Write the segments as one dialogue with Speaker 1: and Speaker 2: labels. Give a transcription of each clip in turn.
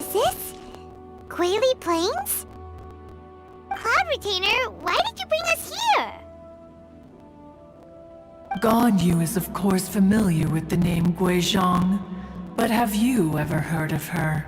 Speaker 1: is this? Quaily Plains? Cloud Retainer, why did you bring us here?
Speaker 2: Ganyu is of course familiar with the name Guizhong, but have you ever heard of her?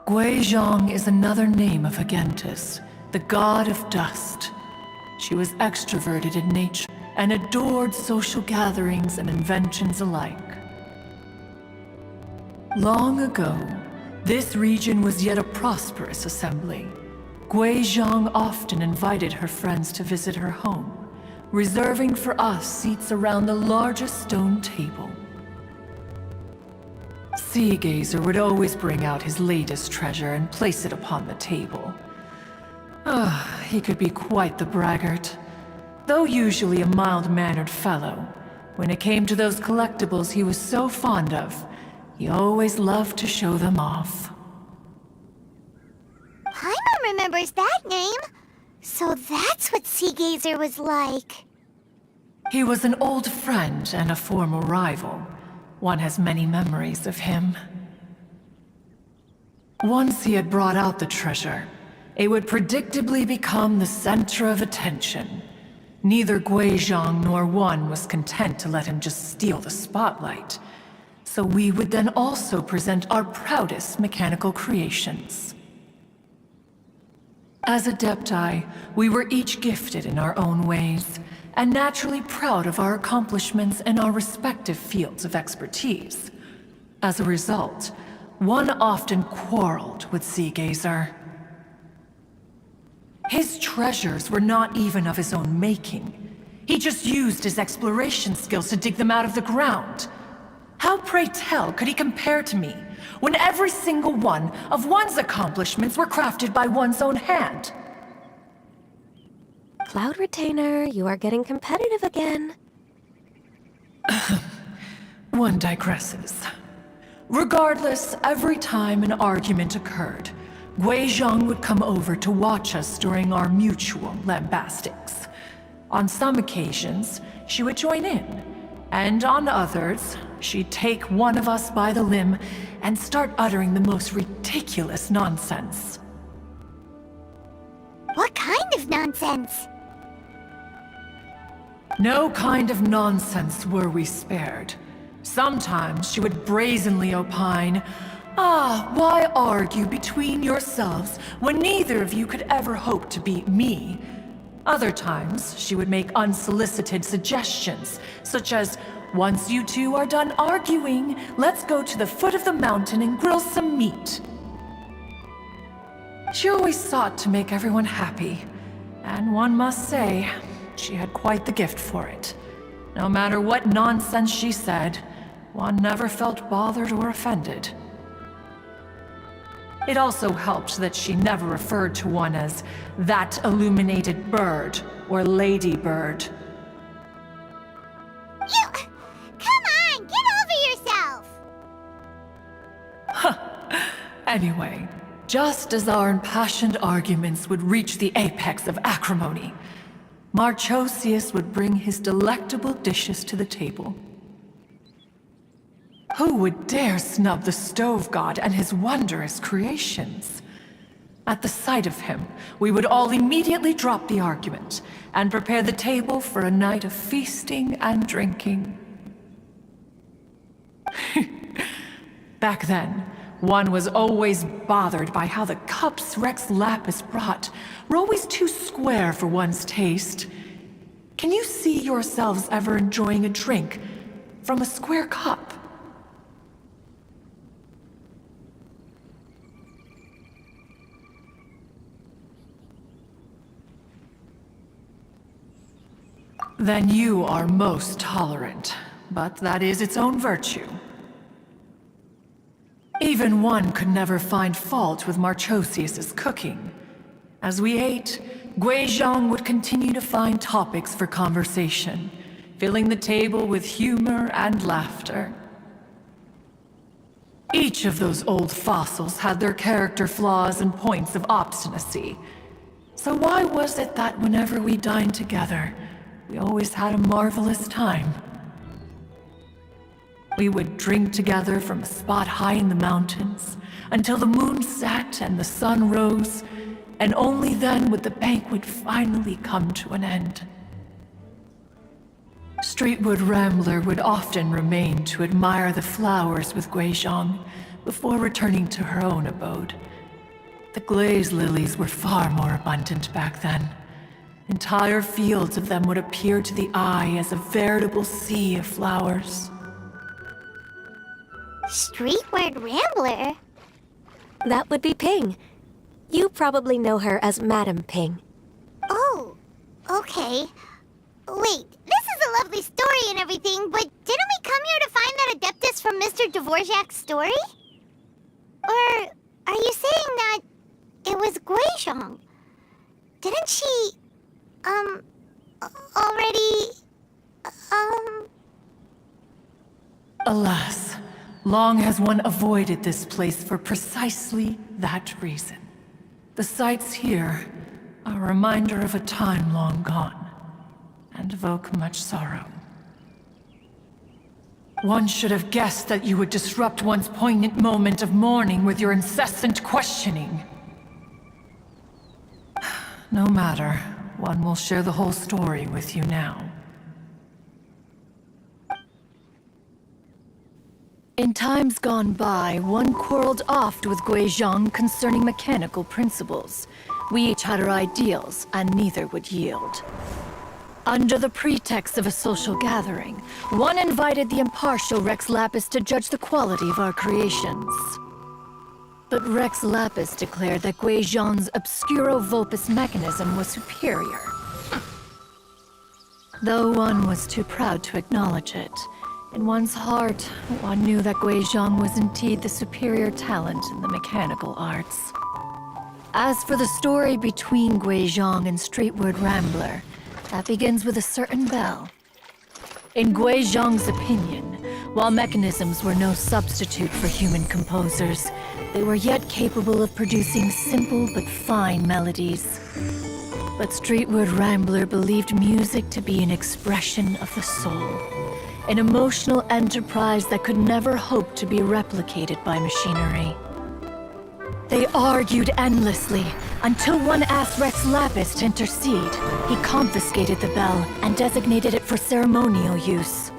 Speaker 2: Guizhong is another name of Agentis, the god of dust. She was extroverted in nature and adored social gatherings and inventions alike. Long ago, this region was yet a prosperous assembly. Guizhong often invited her friends to visit her home, reserving for us seats around the largest stone table. Sea Gazer would always bring out his latest treasure and place it upon the table. He could be quite the braggart. Though usually a mild-mannered fellow, when it came to those collectibles he was so fond of, he always loved to show them off.
Speaker 1: Paimon remembers that name. So that's what Sea Gazer was like.
Speaker 2: He was an old friend and a former rival. One has many memories of him. Once he had brought out the treasure, it would predictably become the center of attention. Neither Guizhong nor one was content to let him just steal the spotlight. So we would then also present our proudest mechanical creations. As Adepti, we were each gifted in our own ways, and naturally proud of our accomplishments in our respective fields of expertise. As a result, one often quarreled with Sea Gazer. His treasures were not even of his own making. He just used his exploration skills to dig them out of the ground. How, pray tell, could he compare to me, when every single one of one's accomplishments were crafted by one's own hand?
Speaker 3: Cloud Retainer, you are getting competitive again.
Speaker 2: One digresses. Regardless, every time an argument occurred, Guizhong would come over to watch us during our mutual lambastics. On some occasions, she would join in, and on others, she'd take one of us by the limb and start uttering the most ridiculous nonsense.
Speaker 1: What kind of nonsense?
Speaker 2: No kind of nonsense were we spared. Sometimes she would brazenly opine, why argue between yourselves when neither of you could ever hope to beat me? Other times, she would make unsolicited suggestions, such as, once you two are done arguing, let's go to the foot of the mountain and grill some meat. She always sought to make everyone happy, and one must say, she had quite the gift for it. No matter what nonsense she said, one never felt bothered or offended. It also helped that she never referred to one as that illuminated bird or ladybird.
Speaker 1: Come on, get over yourself!
Speaker 2: Anyway, just as our impassioned arguments would reach the apex of acrimony, Marchosius would bring his delectable dishes to the table. Who would dare snub the stove god and his wondrous creations? At the sight of him, we would all immediately drop the argument and prepare the table for a night of feasting and drinking. Back then, one was always bothered by how the cups Rex Lapis brought were always too square for one's taste. Can you see yourselves ever enjoying a drink from a square cup? Then you are most tolerant, but that is its own virtue. Even one could never find fault with Marchosius's cooking. As we ate, Guizhong would continue to find topics for conversation, filling the table with humor and laughter. Each of those old fossils had their character flaws and points of obstinacy. So why was it that whenever we dined together, we always had a marvelous time? We would drink together from a spot high in the mountains until the moon set and the sun rose, and only then would the banquet finally come to an end. Streetwood Rambler would often remain to admire the flowers with Guizhong before returning to her own abode. The glaze lilies were far more abundant back then. Entire fields of them would appear to the eye as a veritable sea of flowers.
Speaker 1: Streetward Rambler?
Speaker 3: That would be Ping. You probably know her as Madam Ping.
Speaker 1: Oh, okay. Wait, this is a lovely story and everything, but didn't we come here to find that Adeptus from Mr. Dvorak's story? Or are you saying that it was Guizhong? Didn't she, already,
Speaker 2: Alas, long has one avoided this place for precisely that reason. The sights here are a reminder of a time long gone, and evoke much sorrow. One should have guessed that you would disrupt one's poignant moment of mourning with your incessant questioning. No matter, one will share the whole story with you now.
Speaker 4: In times gone by, one quarreled oft with Guizhong concerning mechanical principles. We each had our ideals, and neither would yield. Under the pretext of a social gathering, one invited the impartial Rex Lapis to judge the quality of our creations. But Rex Lapis declared that Guizhong's Obscuro Vulpus mechanism was superior. Though one was too proud to acknowledge it, in one's heart, one knew that Guizhong was indeed the superior talent in the mechanical arts. As for the story between Guizhong and Streetward Rambler, that begins with a certain bell. In Guizhong's opinion, while mechanisms were no substitute for human composers, they were yet capable of producing simple but fine melodies. But Streetward Rambler believed music to be an expression of the soul, an emotional enterprise that could never hope to be replicated by machinery. They argued endlessly, until one asked Rex Lapis to intercede. He confiscated the bell and designated it for ceremonial use.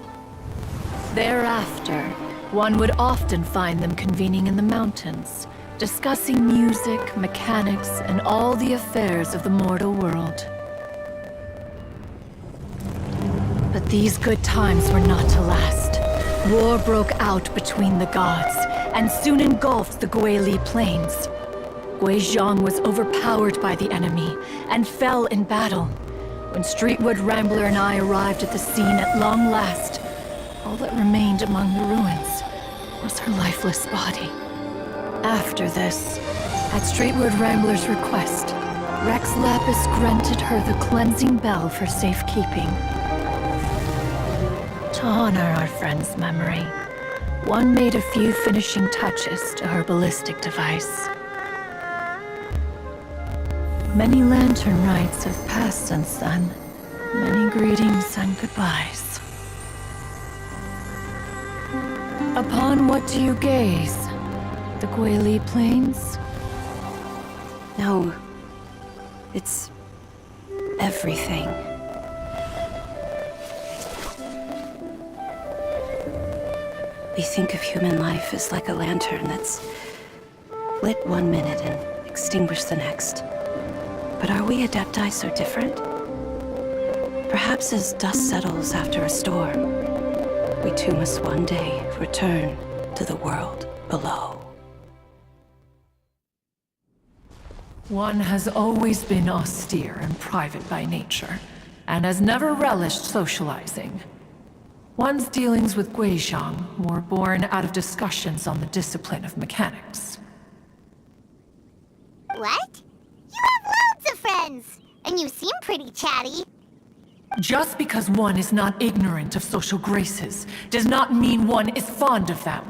Speaker 4: Thereafter, one would often find them convening in the mountains, discussing music, mechanics, and all the affairs of the mortal world. But these good times were not to last. War broke out between the gods, and soon engulfed the Guili Plains. Guizhong was overpowered by the enemy, and fell in battle. When Streetwood Rambler and I arrived at the scene at long last, all that remained among the ruins was her lifeless body. After this, at Streetwood Rambler's request, Rex Lapis granted her the cleansing bell for safekeeping. To honor our friend's memory, one made a few finishing touches to her ballistic device. Many lantern rites have passed since then. Many greetings and goodbyes. Upon what do you gaze? The Guili Plains?
Speaker 5: No. It's everything. We think of human life as like a lantern that's lit one minute and extinguished the next. But are we Adepti so different? Perhaps as dust settles after a storm, we too must one day return to the world below.
Speaker 2: One has always been austere and private by nature, and has never relished socializing. One's dealings with Guizhong were born out of discussions on the discipline of mechanics.
Speaker 1: What? You have loads of friends, and you seem pretty chatty.
Speaker 2: Just because one is not ignorant of social graces does not mean one is fond of them.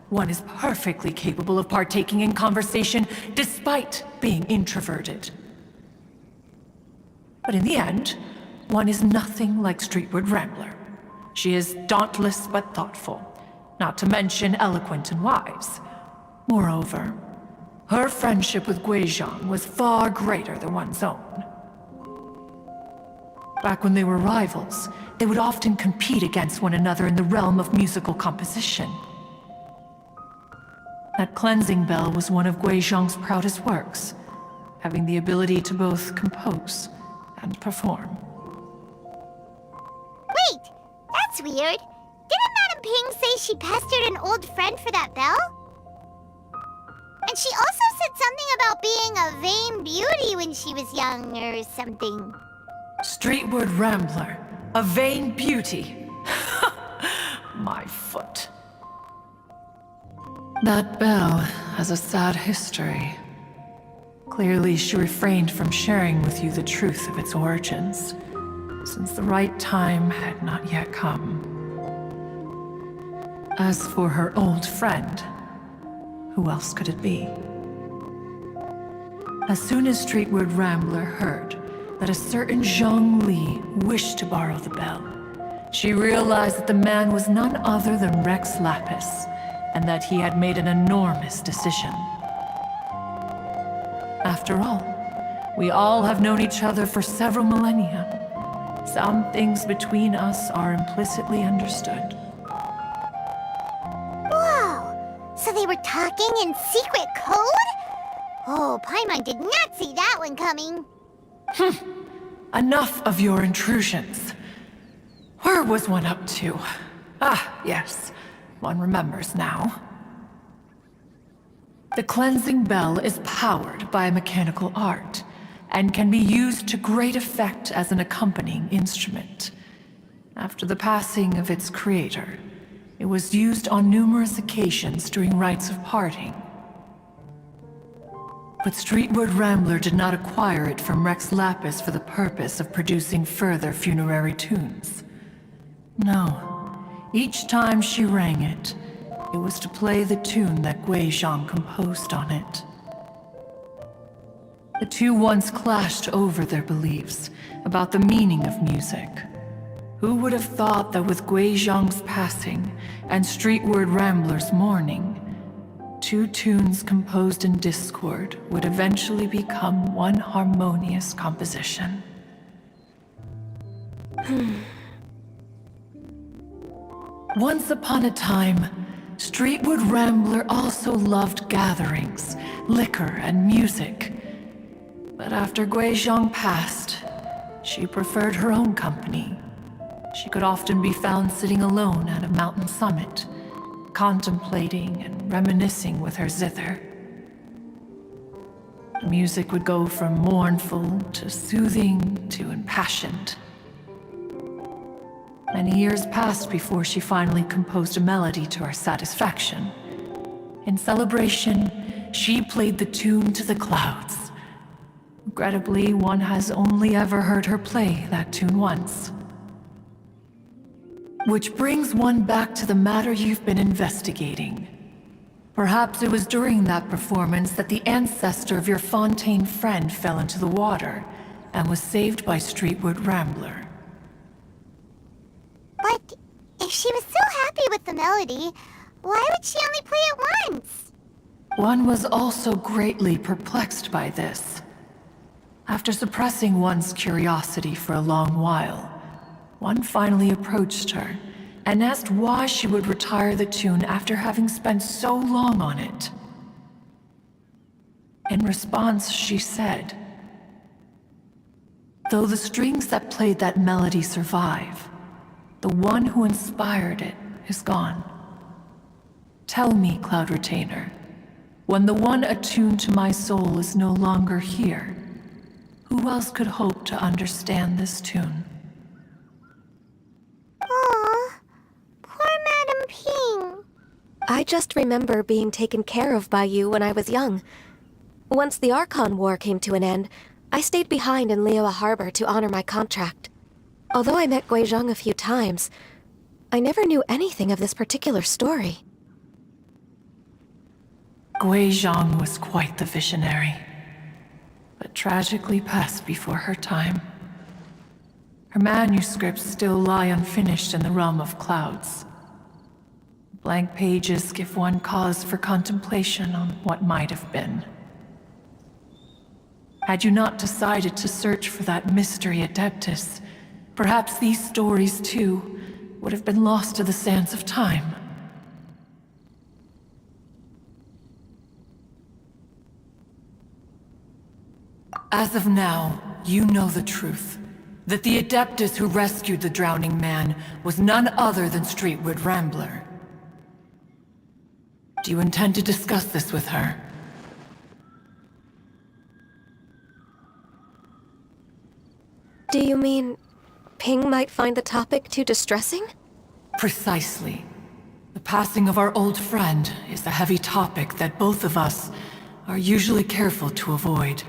Speaker 2: One is perfectly capable of partaking in conversation despite being introverted. But in the end, one is nothing like Streetward Rambler. She is dauntless but thoughtful, not to mention eloquent and wise. Moreover, her friendship with Guizhong was far greater than one's own. Back when they were rivals, they would often compete against one another in the realm of musical composition. That cleansing bell was one of Guizhong's proudest works, having the ability to both compose and perform.
Speaker 1: Wait, that's weird. Didn't Madame Ping say she pestered an old friend for that bell? And she also said something about being a vain beauty when she was young or something.
Speaker 2: Streetward Rambler, a vain beauty. My foot. That bell has a sad history. Clearly, she refrained from sharing with you the truth of its origins, since the right time had not yet come. As for her old friend, who else could it be? As soon as Streetward Rambler heard that a certain Zhang Li wished to borrow the bell, she realized that the man was none other than Rex Lapis, and that he had made an enormous decision. After all, we all have known each other for several millennia. Some things between us are implicitly understood.
Speaker 1: Whoa! So they were talking in secret code? Oh, Paimon did not see that one coming.
Speaker 2: Enough of your intrusions. Where was one up to? Ah, yes. One remembers now. The cleansing bell is powered by a mechanical art, and can be used to great effect as an accompanying instrument. After the passing of its creator, it was used on numerous occasions during rites of parting. But Streetward Rambler did not acquire it from Rex Lapis for the purpose of producing further funerary tunes. No, each time she rang it, it was to play the tune that Guizhong composed on it. The two once clashed over their beliefs about the meaning of music. Who would have thought that with Guizhong's passing and Streetward Rambler's mourning, two tunes composed in discord would eventually become one harmonious composition? Once upon a time, Streetward Rambler also loved gatherings, liquor, and music. But after Guizhong passed, she preferred her own company. She could often be found sitting alone at a mountain summit, contemplating and reminiscing with her zither. The music would go from mournful to soothing to impassioned. Many years passed before she finally composed a melody to her satisfaction. In celebration, she played the tune to the clouds. Regrettably, one has only ever heard her play that tune once. Which brings one back to the matter you've been investigating. Perhaps it was during that performance that the ancestor of your Fontaine friend fell into the water and was saved by Streetward Rambler.
Speaker 1: But if she was so happy with the melody, why would she only play it once?
Speaker 2: One was also greatly perplexed by this. After suppressing one's curiosity for a long while, one finally approached her and asked why she would retire the tune after having spent so long on it. In response, she said, "Though the strings that played that melody survive, the one who inspired it is gone. Tell me, Cloud Retainer, when the one attuned to my soul is no longer here, who else could hope to understand this tune?"
Speaker 1: Aw, poor Madame Ping.
Speaker 3: I just remember being taken care of by you when I was young. Once the Archon War came to an end, I stayed behind in Liyue Harbor to honor my contract. Although I met Guizhong a few times, I never knew anything of this particular story.
Speaker 2: Guizhong was quite the visionary, but tragically passed before her time. Her manuscripts still lie unfinished in the realm of clouds. Blank pages give one cause for contemplation on what might have been. Had you not decided to search for that mystery Adeptus, perhaps these stories, too, would have been lost to the sands of time. As of now, you know the truth. That the Adeptus who rescued the drowning man was none other than Streetwood Rambler. Do you intend to discuss this with her?
Speaker 3: Do you mean Ping might find the topic too distressing?
Speaker 2: Precisely. The passing of our old friend is a heavy topic that both of us are usually careful to avoid.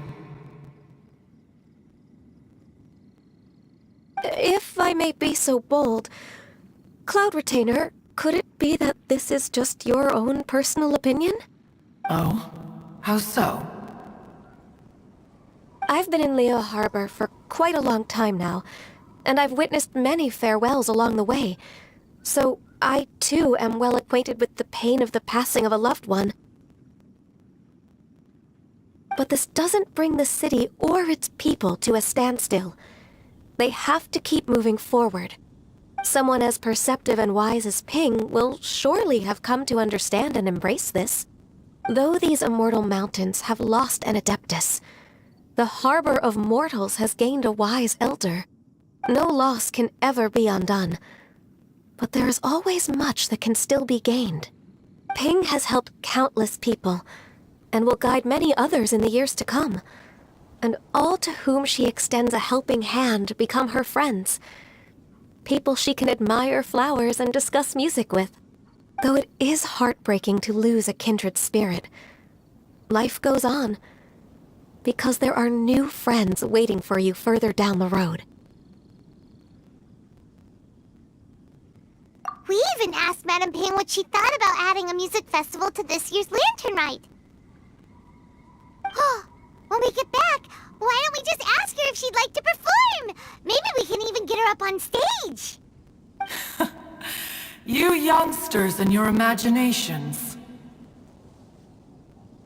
Speaker 3: If I may be so bold, Cloud Retainer, could it be that this is just your own personal opinion?
Speaker 2: Oh? How so?
Speaker 3: I've been in Leo Harbor for quite a long time now, and I've witnessed many farewells along the way, so I too am well acquainted with the pain of the passing of a loved one. But this doesn't bring the city or its people to a standstill. They have to keep moving forward. Someone as perceptive and wise as Ping will surely have come to understand and embrace this. Though these immortal mountains have lost an Adeptus, the harbor of mortals has gained a wise elder. No loss can ever be undone, but there is always much that can still be gained. Ping has helped countless people, and will guide many others in the years to come. And all to whom she extends a helping hand become her friends. People she can admire flowers and discuss music with. Though it is heartbreaking to lose a kindred spirit, life goes on, because there are new friends waiting for you further down the road.
Speaker 1: We even asked Madame Ping what she thought about adding a music festival to this year's Lantern Rite. When we get back, why don't we just ask her if she'd like to perform? Maybe we can even get her up on stage.
Speaker 2: You youngsters and your imaginations.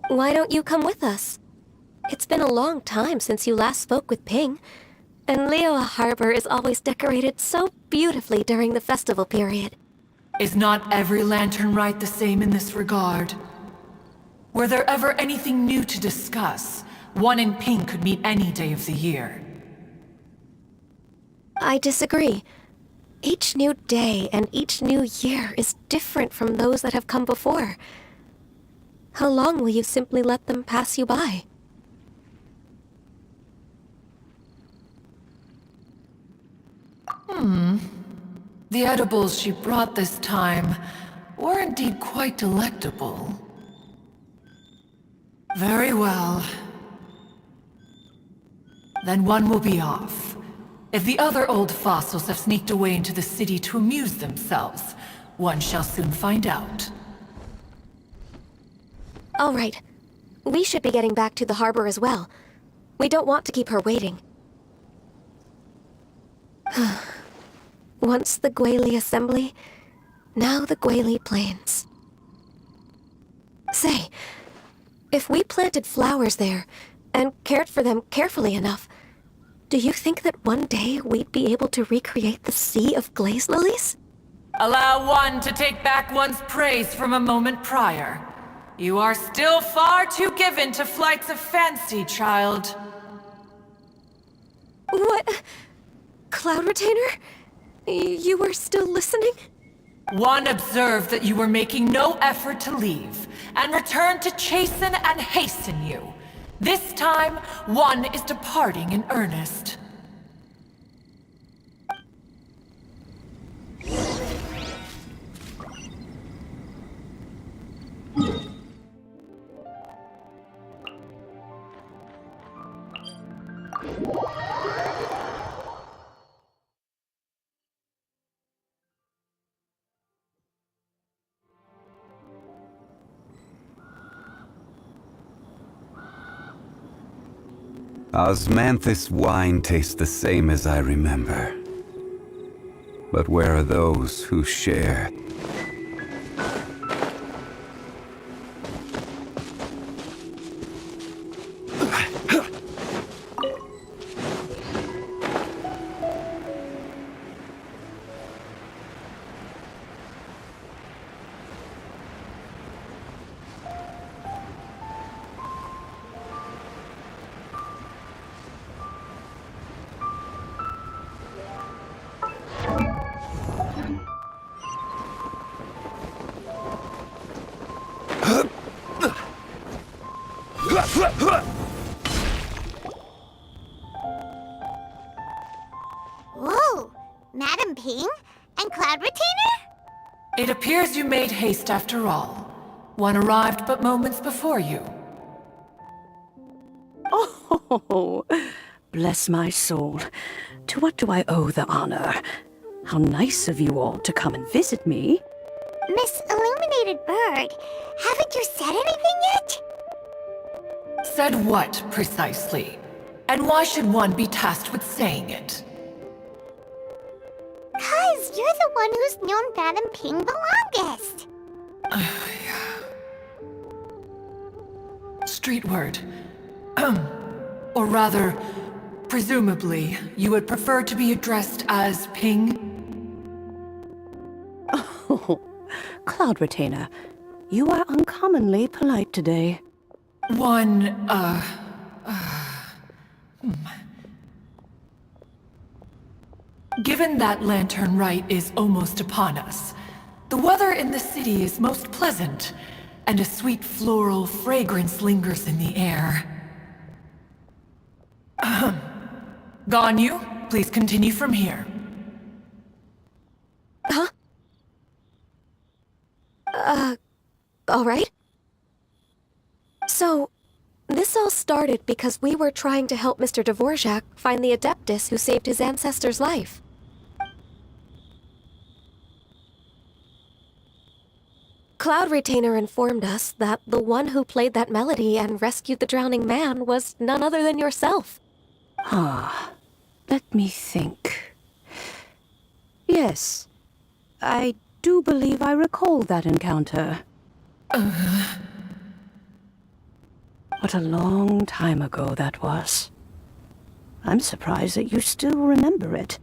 Speaker 3: Why don't you come with us? It's been a long time since you last spoke with Ping, and Leo Harbor is always decorated so beautifully during the festival period.
Speaker 2: Is not every Lantern Rite the same in this regard? Were there ever anything new to discuss? One in Ping could meet any day of the year.
Speaker 3: I disagree. Each new day and each new year is different from those that have come before. How long will you simply let them pass you by?
Speaker 2: The edibles she brought this time were indeed quite delectable. Very well. Then one will be off. If the other old fossils have sneaked away into the city to amuse themselves, one shall soon find out.
Speaker 3: All right. We should be getting back to the harbor as well. We don't want to keep her waiting. Once the Guili Assembly, now the Guili Plains. Say, if we planted flowers there, and cared for them carefully enough, do you think that one day we'd be able to recreate the sea of glaze lilies?
Speaker 2: Allow one to take back one's praise from a moment prior. You are still far too given to flights of fancy, child.
Speaker 3: What? Cloud Retainer? You were still listening?
Speaker 2: One observed that you were making no effort to leave, and returned to chasten and hasten you. This time, one is departing in earnest.
Speaker 6: Osmanthus wine tastes the same as I remember. But where are those who share?
Speaker 1: Whoa! Madam Ping? And Cloud Retainer?
Speaker 2: It appears you made haste after all. One arrived but moments before you.
Speaker 5: Oh, bless my soul. To what do I owe the honor? How nice of you all to come and visit me.
Speaker 1: Miss Illuminated Bird, haven't you said anything yet?
Speaker 2: Said what, precisely? And why should one be tasked with saying it?
Speaker 1: 'Cause you're the one who's known Madam Ping the longest.
Speaker 2: Street word. Or rather, presumably, you would prefer to be addressed as Ping?
Speaker 5: Oh, Cloud Retainer, you are uncommonly polite today.
Speaker 2: Given that Lantern Rite is almost upon us, the weather in the city is most pleasant, and a sweet floral fragrance lingers in the air. Ganyu, please continue from here.
Speaker 3: Huh? All right. So, this all started because we were trying to help Mr. Dvorak find the Adeptus who saved his ancestor's life. Cloud Retainer informed us that the one who played that melody and rescued the drowning man was none other than yourself.
Speaker 5: Let me think. Yes, I do believe I recall that encounter. What a long time ago that was. I'm surprised that you still remember it.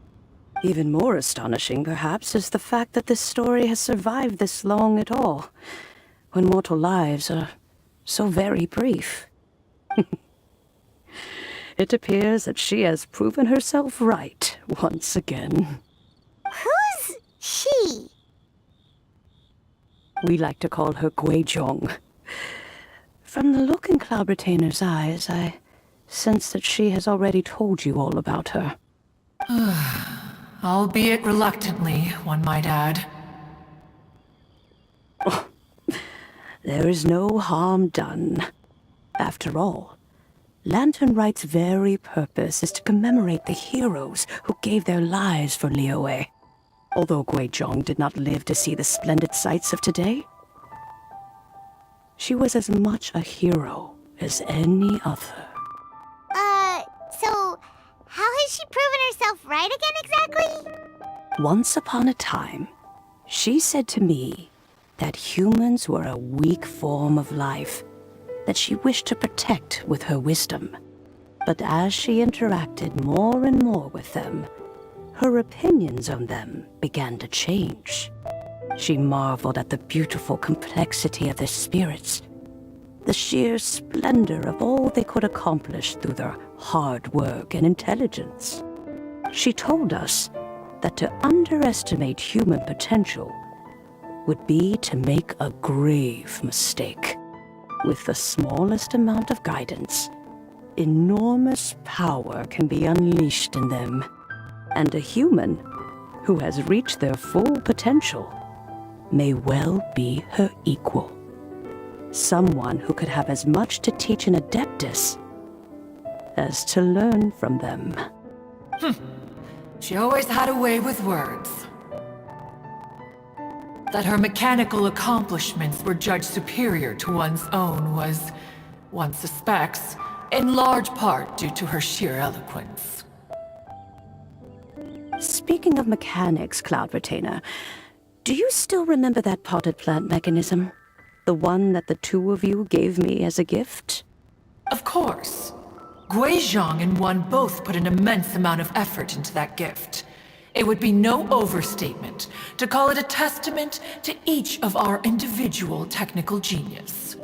Speaker 5: Even more astonishing, perhaps, is the fact that this story has survived this long at all, when mortal lives are so very brief. It appears that she has proven herself right once again.
Speaker 1: Who's she?
Speaker 5: We like to call her Guizhong. From the look in Cloud Retainer's eyes, I sense that she has already told you all about her.
Speaker 2: Albeit reluctantly, one might add.
Speaker 5: There is no harm done. After all, Lantern Rite's very purpose is to commemorate the heroes who gave their lives for Liyue. Although Guizhong did not live to see the splendid sights of today, she was as much a hero as any other.
Speaker 1: So, how has she proven herself right again exactly?
Speaker 5: Once upon a time, she said to me that humans were a weak form of life that she wished to protect with her wisdom. But as she interacted more and more with them, her opinions on them began to change. She marveled at the beautiful complexity of their spirits, the sheer splendor of all they could accomplish through their hard work and intelligence. She told us that to underestimate human potential would be to make a grave mistake. With the smallest amount of guidance, enormous power can be unleashed in them, and a human who has reached their full potential may well be her equal. Someone who could have as much to teach an Adeptus as to learn from them.
Speaker 2: She always had a way with words. That her mechanical accomplishments were judged superior to one's own was, one suspects, in large part due to her sheer eloquence.
Speaker 5: Speaking of mechanics, Cloud Retainer, do you still remember that potted plant mechanism? The one that the two of you gave me as a gift?
Speaker 2: Of course. Guizhong and One both put an immense amount of effort into that gift. It would be no overstatement to call it a testament to each of our individual technical genius.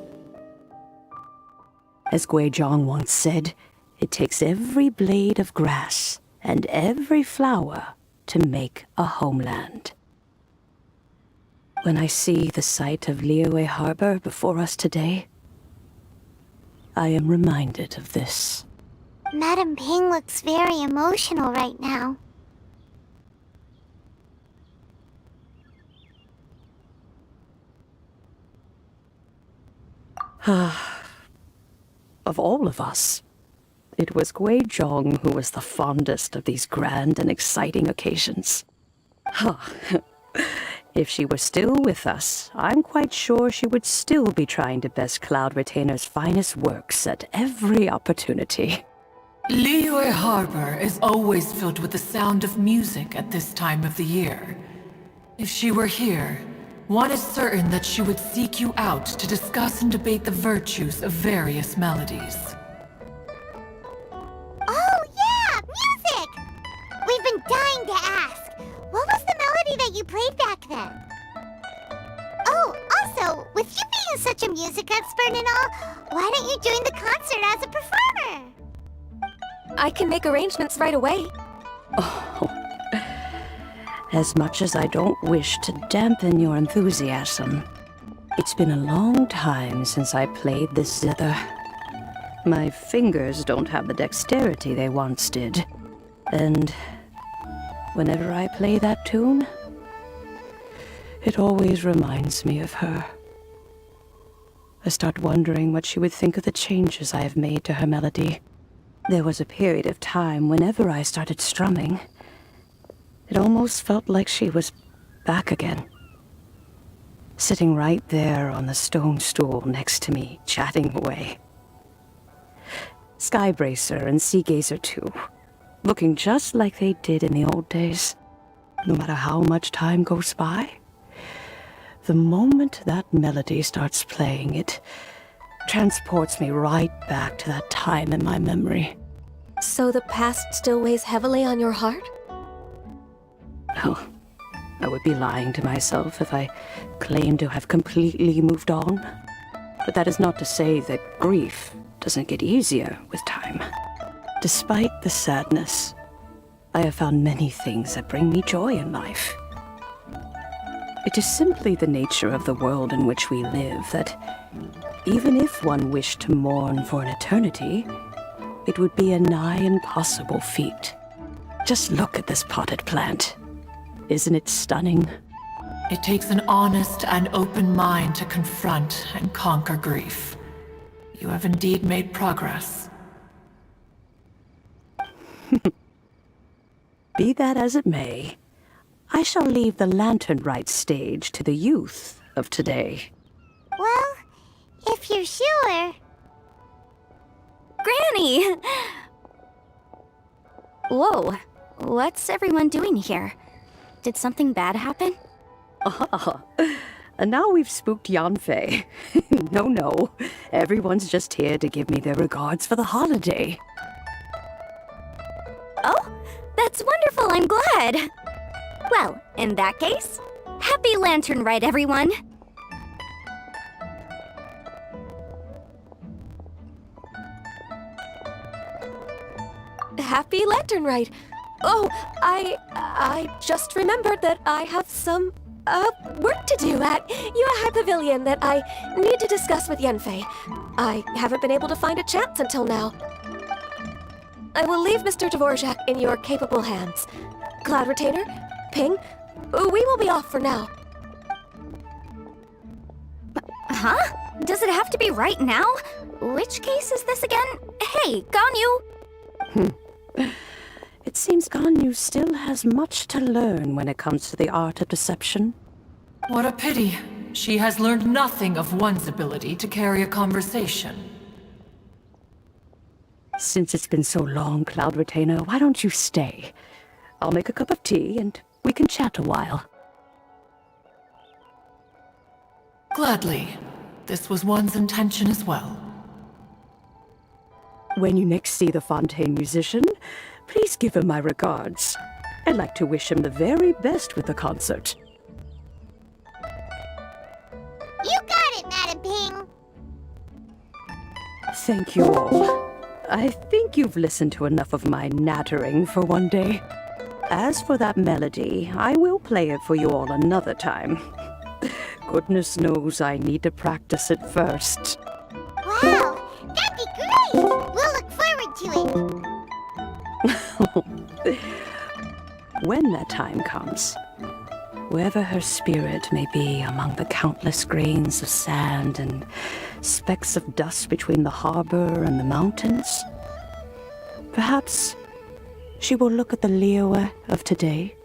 Speaker 5: As Guizhong once said, it takes every blade of grass and every flower to make a homeland. When I see the sight of Liyue Harbor before us today, I am reminded of this.
Speaker 1: Madam Ping looks very emotional right now.
Speaker 5: Of all of us, it was Guizhong who was the fondest of these grand and exciting occasions. If she were still with us, I'm quite sure she would still be trying to best Cloud Retainer's finest works at every opportunity.
Speaker 2: Liyue Harbor is always filled with the sound of music at this time of the year. If she were here, one is certain that she would seek you out to discuss and debate the virtues of various melodies.
Speaker 1: Oh yeah, music! We've been dying to ask. What was the melody that you played back then? Oh, also, with you being such a music expert and all, why don't you join the concert as a performer?
Speaker 3: I can make arrangements right away.
Speaker 5: As much as I don't wish to dampen your enthusiasm, it's been a long time since I played this zither. My fingers don't have the dexterity they once did, and whenever I play that tune, it always reminds me of her. I start wondering what she would think of the changes I have made to her melody. There was a period of time whenever I started strumming, it almost felt like she was back again. Sitting right there on the stone stool next to me, chatting away. Skybracer and Seagazer too, looking just like they did in the old days. No matter how much time goes by, the moment that melody starts playing, it transports me right back to that time in my memory.
Speaker 3: So the past still weighs heavily on your heart?
Speaker 5: Well, I would be lying to myself if I claimed to have completely moved on. But that is not to say that grief doesn't get easier with time. Despite the sadness, I have found many things that bring me joy in life. It is simply the nature of the world in which we live that even if one wished to mourn for an eternity, it would be a nigh impossible feat. Just look at this potted plant. Isn't it stunning?
Speaker 2: It takes an honest and open mind to confront and conquer grief. You have indeed made progress.
Speaker 5: Be that as it may, I shall leave the Lantern Rite stage to the youth of today.
Speaker 1: Well, if you're sure.
Speaker 7: Granny! Whoa, what's everyone doing here? Did something bad happen?
Speaker 5: And now we've spooked Yanfei. No, everyone's just here to give me their regards for the holiday.
Speaker 7: Oh, that's wonderful, I'm glad! Well, in that case, happy Lantern Rite, everyone!
Speaker 3: Happy Lantern Rite! Oh, I just remembered that I have some, work to do at Yuehai Pavilion that I need to discuss with Yanfei. I haven't been able to find a chance until now. I will leave Mr. Dvorak in your capable hands. Cloud Retainer, Ping, we will be off for now.
Speaker 7: Huh? Does it have to be right now? Which case is this again? Hey, Ganyu!
Speaker 5: It seems Ganyu still has much to learn when it comes to the art of deception.
Speaker 2: What a pity. She has learned nothing of one's ability to carry a conversation.
Speaker 5: Since it's been so long, Cloud Retainer, why don't you stay? I'll make a cup of tea and we can chat a while.
Speaker 2: Gladly. This was one's intention as well.
Speaker 5: When you next see the Fontaine musician, please give him my regards. I'd like to wish him the very best with the concert.
Speaker 1: You got it, Madam Ping.
Speaker 5: Thank you all. I think you've listened to enough of my nattering for one day. As for that melody, I will play it for you all another time. Goodness knows I need to practice it first.
Speaker 1: Wow, that'd be great. We'll look forward to it.
Speaker 5: When that time comes, wherever her spirit may be among the countless grains of sand and specks of dust between the harbor and the mountains, perhaps she will look at the Liyue of today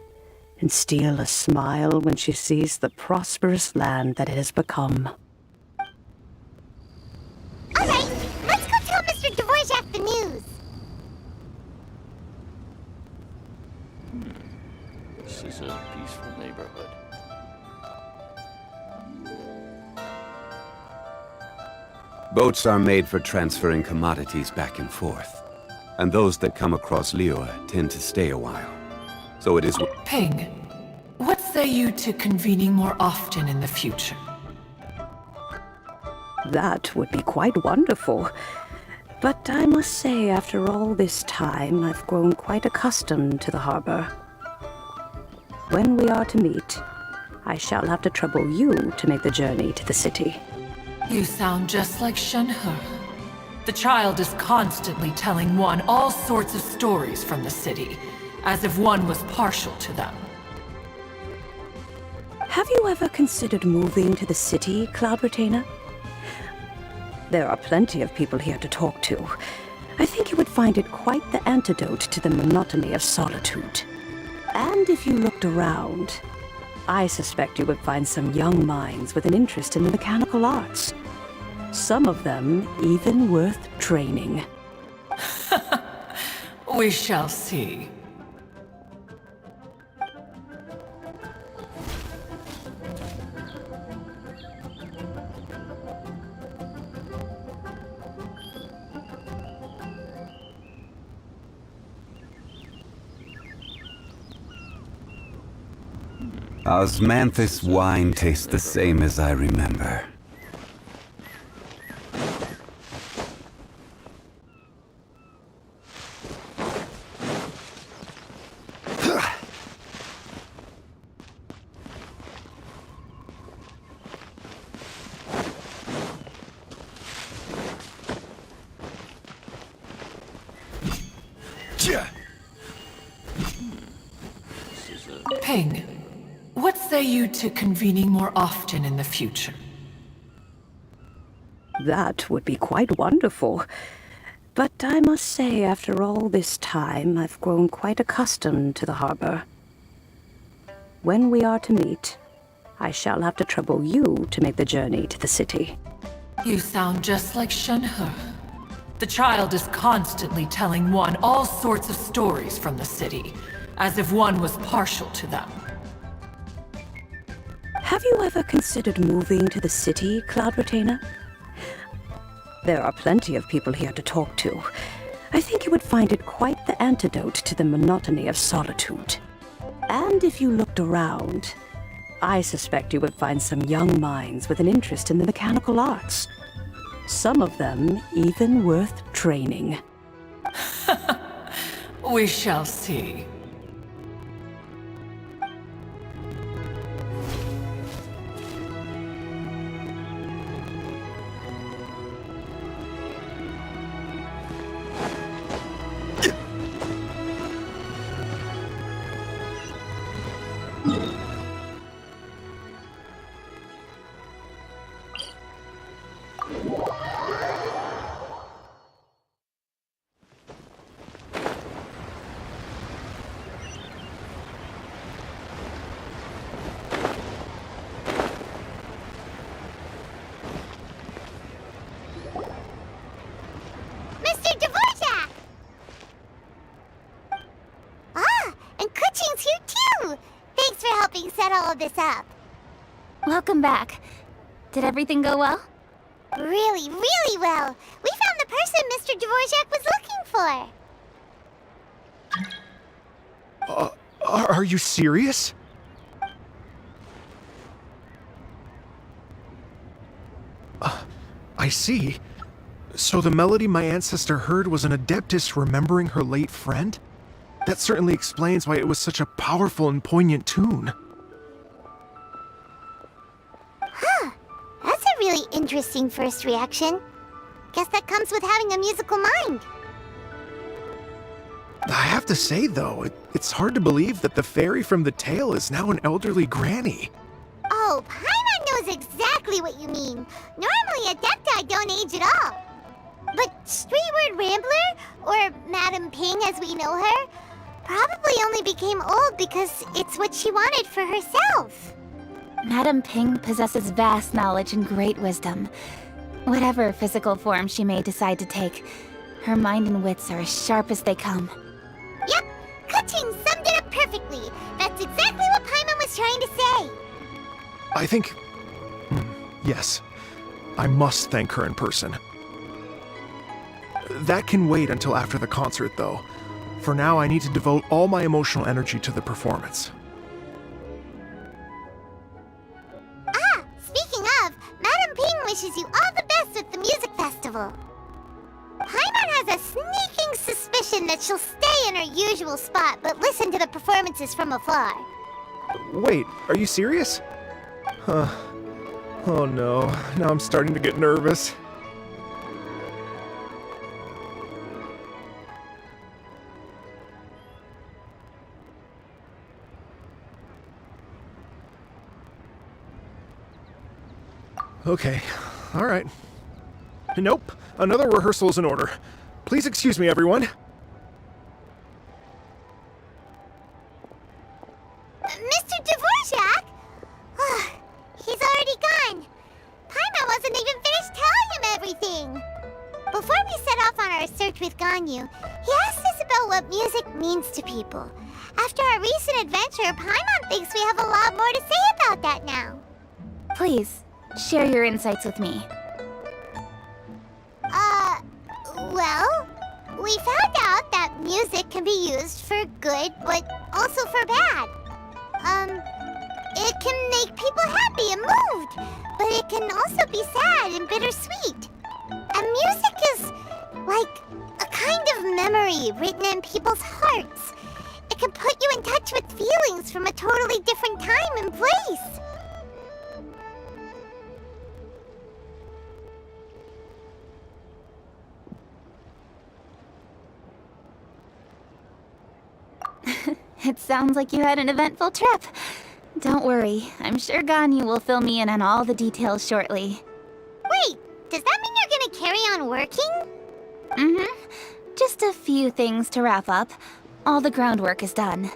Speaker 5: and steal a smile when she sees the prosperous land that it has become.
Speaker 1: All right, let's go tell Mr. Dvorak the news.
Speaker 8: This is a peaceful neighborhood.
Speaker 6: Boats are made for transferring commodities back and forth. And those that come across Liyue tend to stay a while. So it is...
Speaker 2: Ping, what say you to convening more often in the future?
Speaker 5: That would be quite wonderful. But I must say, after all this time, I've grown quite accustomed to the harbor. When we are to meet, I shall have to trouble you to make the journey to the city.
Speaker 2: You sound just like Shenhe. The child is constantly telling one all sorts of stories from the city, as if one was partial to them.
Speaker 5: Have you ever considered moving to the city, Cloud Retainer? There are plenty of people here to talk to. I think you would find it quite the antidote to the monotony of solitude. And if you looked around, I suspect you would find some young minds with an interest in the mechanical arts. Some of them even worth training.
Speaker 2: We shall see.
Speaker 6: Osmanthus wine tastes the same as I remember.
Speaker 2: Ping, what say you to convening more often in the future?
Speaker 5: That would be quite wonderful. But I must say, after all this time, I've grown quite accustomed to the harbor. When we are to meet, I shall have to trouble you to make the journey to the city.
Speaker 2: You sound just like Shenhe. The child is constantly telling one all sorts of stories from the city, as if one was partial to them.
Speaker 5: Have you ever considered moving to the city, Cloud Retainer? There are plenty of people here to talk to. I think you would find it quite the antidote to the monotony of solitude. And if you looked around, I suspect you would find some young minds with an interest in the mechanical arts. Some of them even worth training.
Speaker 2: We shall see.
Speaker 1: set all of this up.
Speaker 7: Welcome back. Did everything go well?
Speaker 1: Really, really well. We found the person Mr. Dvorak was looking for.
Speaker 9: Are you serious? I see. So the melody my ancestor heard was an adeptus remembering her late friend? That certainly explains why it was such a powerful and poignant tune.
Speaker 1: Huh. That's a really interesting first reaction. Guess that comes with having a musical mind.
Speaker 9: I have to say, though, it's hard to believe that the fairy from the tale is now an elderly granny.
Speaker 1: Oh, Paimon knows exactly what you mean. Normally, Adepti don't age at all. But Streetward Rambler, or Madam Ping as we know her, probably only became old because it's what she wanted for herself.
Speaker 7: Madam Ping possesses vast knowledge and great wisdom. Whatever physical form she may decide to take, her mind and wits are as sharp as they come.
Speaker 1: Yep, Kuching summed it up perfectly. That's exactly what Paimon was trying to say.
Speaker 9: I think... yes. I must thank her in person. That can wait until after the concert, though. For now, I need to devote all my emotional energy to the performance.
Speaker 1: Ah, speaking of, Madam Ping wishes you all the best with the music festival. Paimon has a sneaking suspicion that she'll stay in her usual spot, but listen to the performances from afar.
Speaker 9: Wait, are you serious? Huh. Oh no, now I'm starting to get nervous. Okay, alright. Nope, another rehearsal is in order. Please excuse me, everyone.
Speaker 1: Mr. Dvorak? He's already gone. Paimon wasn't even finished telling him everything. Before we set off on our search with Ganyu, he asked us about what music means to people. After our recent adventure, Paimon thinks we have a lot more to say about that now.
Speaker 7: Please, share your insights with me.
Speaker 1: Well, we found out that music can be used for good, but also for bad. It can make people happy and moved, but it can also be sad and bittersweet. And music is like a kind of memory written in people's hearts. It can put you in touch with feelings from a totally different time and place.
Speaker 7: It sounds like you had an eventful trip. Don't worry, I'm sure Ganyu will fill me in on all the details shortly.
Speaker 1: Wait, does that mean you're gonna carry on working?
Speaker 7: Mm-hmm. Just a few things to wrap up. All the groundwork is done.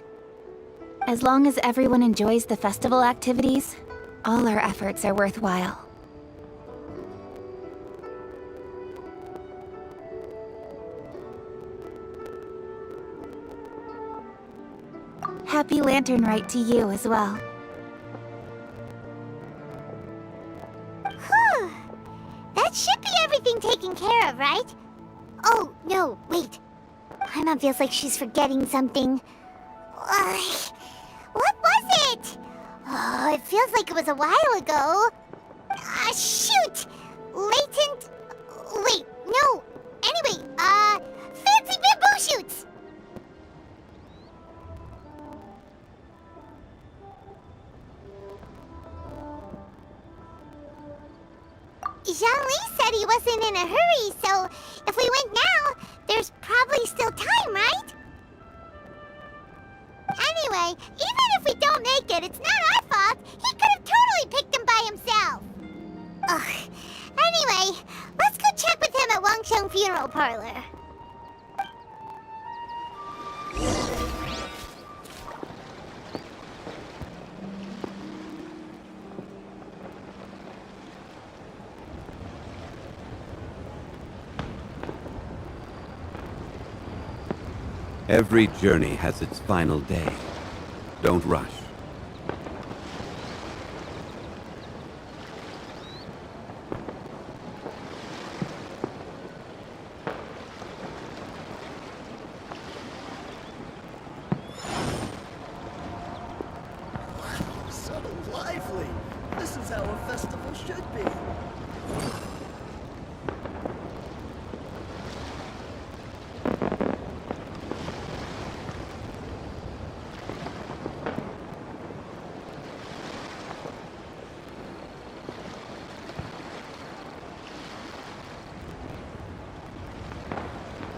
Speaker 7: As long as everyone enjoys the festival activities, all our efforts are worthwhile. Happy Lantern Rite to you as well.
Speaker 1: Whew. That should be everything taken care of, right? Oh, no, wait. Paimon feels like she's forgetting something. What was it? Oh, it feels like it was a while ago. Shoot! Latent... Wait, no. Anyway, fancy bamboo shoots! Zhang-Li said he wasn't in a hurry, so if we went now, there's probably still time, right? Anyway, even if we don't make it, it's not our fault. He could have totally picked him by himself. Ugh. Anyway, let's go check with him at Wangsheng Funeral Parlor.
Speaker 6: Every journey has its final day. Don't rush.
Speaker 10: lively! This is how a festival should be.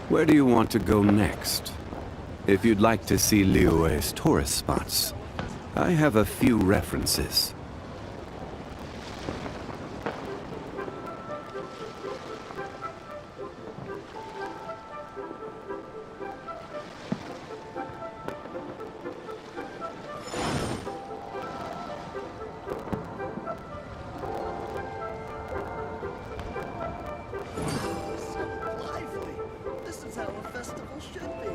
Speaker 6: Where do you want to go next? If you'd like to see Liyue's tourist spots, I have a few references.
Speaker 10: So lively! This is how a festival should be.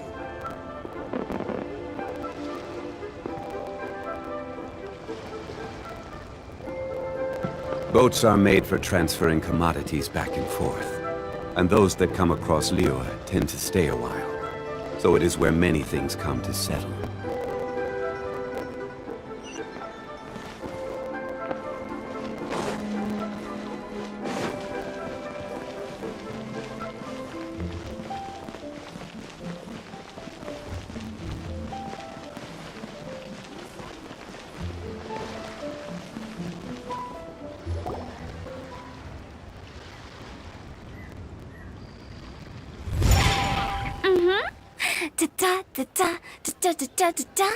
Speaker 6: Boats are made for transferring commodities back and forth, and those that come across Liyue tend to stay a while. So it is where many things come to settle.
Speaker 7: Da da da da da da da da da.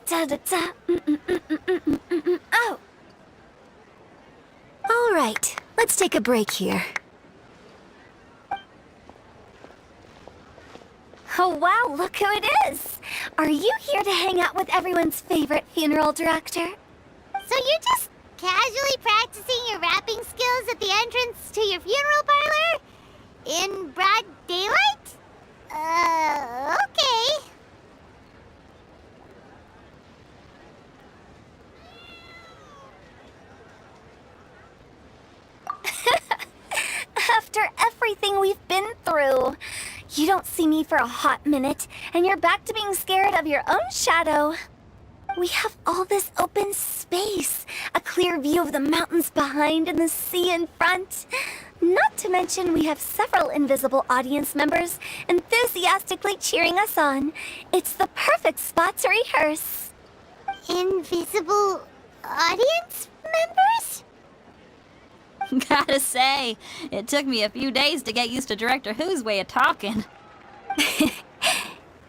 Speaker 7: Da da da. Oh.
Speaker 3: All right, let's take a break here.
Speaker 7: Oh wow, look who it is! Are you here to hang out with everyone's favorite funeral director?
Speaker 1: So you're just casually practicing your rapping skills at the entrance to your funeral parlor? In broad daylight? Okay.
Speaker 7: After everything we've been through, you don't see me for a hot minute, and you're back to being scared of your own shadow. We have all this open space, a clear view of the mountains behind and the sea in front. Not to mention we have several invisible audience members enthusiastically cheering us on. It's the perfect spot to rehearse.
Speaker 1: Invisible audience members?
Speaker 11: Gotta say, it took me a few days to get used to Director Who's way of talking.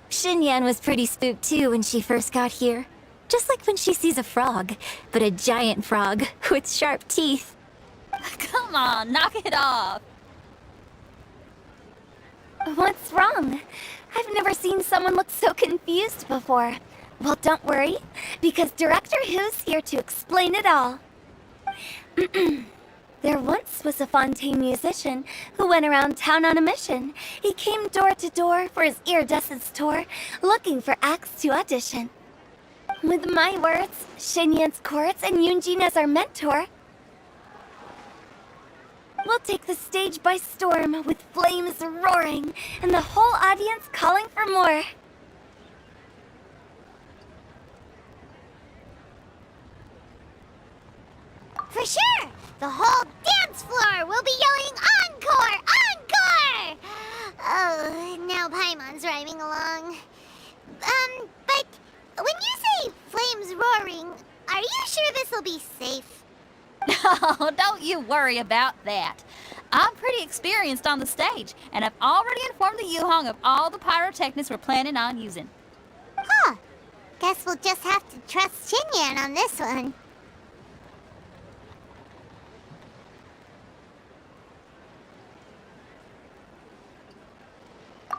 Speaker 3: Xinyan was pretty spooked too when she first got here. Just like when she sees a frog, but a giant frog with sharp teeth.
Speaker 11: Come on, knock it off.
Speaker 7: What's wrong? I've never seen someone look so confused before. Well, don't worry, because Director Who's here to explain it all. There once was a Fontaine musician who went around town on a mission. He came door to door for his iridescence tour, looking for acts to audition. With my words, Xinyan's chords, and Yunjin as our mentor, we'll take the stage by storm with flames roaring and the whole audience calling for more.
Speaker 1: For sure! The whole dance floor will be yelling encore! Encore! Oh, now Paimon's rhyming along. But when you say flames roaring, are you sure this'll be safe?
Speaker 11: Oh, don't you worry about that. I'm pretty experienced on the stage, and I've already informed the Yuhong of all the pyrotechnics we're planning on using.
Speaker 1: Huh. Guess we'll just have to trust Xinyan on this one.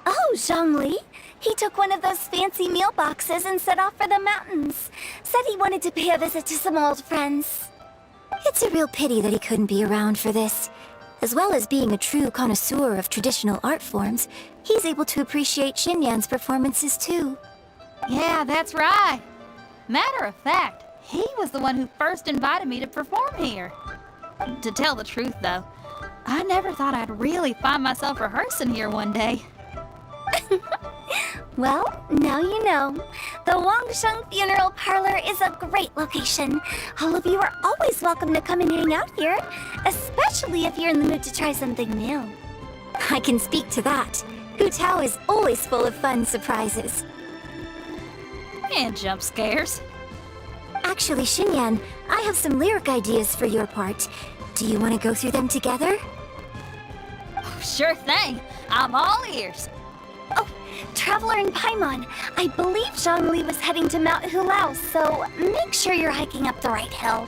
Speaker 7: Oh, Zhongli. He took one of those fancy meal boxes and set off for the mountains. Said he wanted to pay a visit to some old friends.
Speaker 3: It's a real pity that he couldn't be around for this. As well as being a true connoisseur of traditional art forms, he's able to appreciate Xinyan's performances too.
Speaker 11: Yeah, that's right. Matter of fact, he was the one who first invited me to perform here. To tell the truth, though, I never thought I'd really find myself rehearsing here one day.
Speaker 12: Well, now you know. The Wangsheng Funeral Parlor is a great location. All of you are always welcome to come and hang out here, especially if you're in the mood to try something new.
Speaker 13: I can speak to that. Hu Tao is always full of fun surprises.
Speaker 11: And jump scares.
Speaker 13: Actually, Xinyan, I have some lyric ideas for your part. Do you want to go through them together?
Speaker 11: Sure thing. I'm all ears.
Speaker 12: Oh, Traveler in Paimon, I believe Zhongli was heading to Mount Hulao, so make sure you're hiking up the right hill.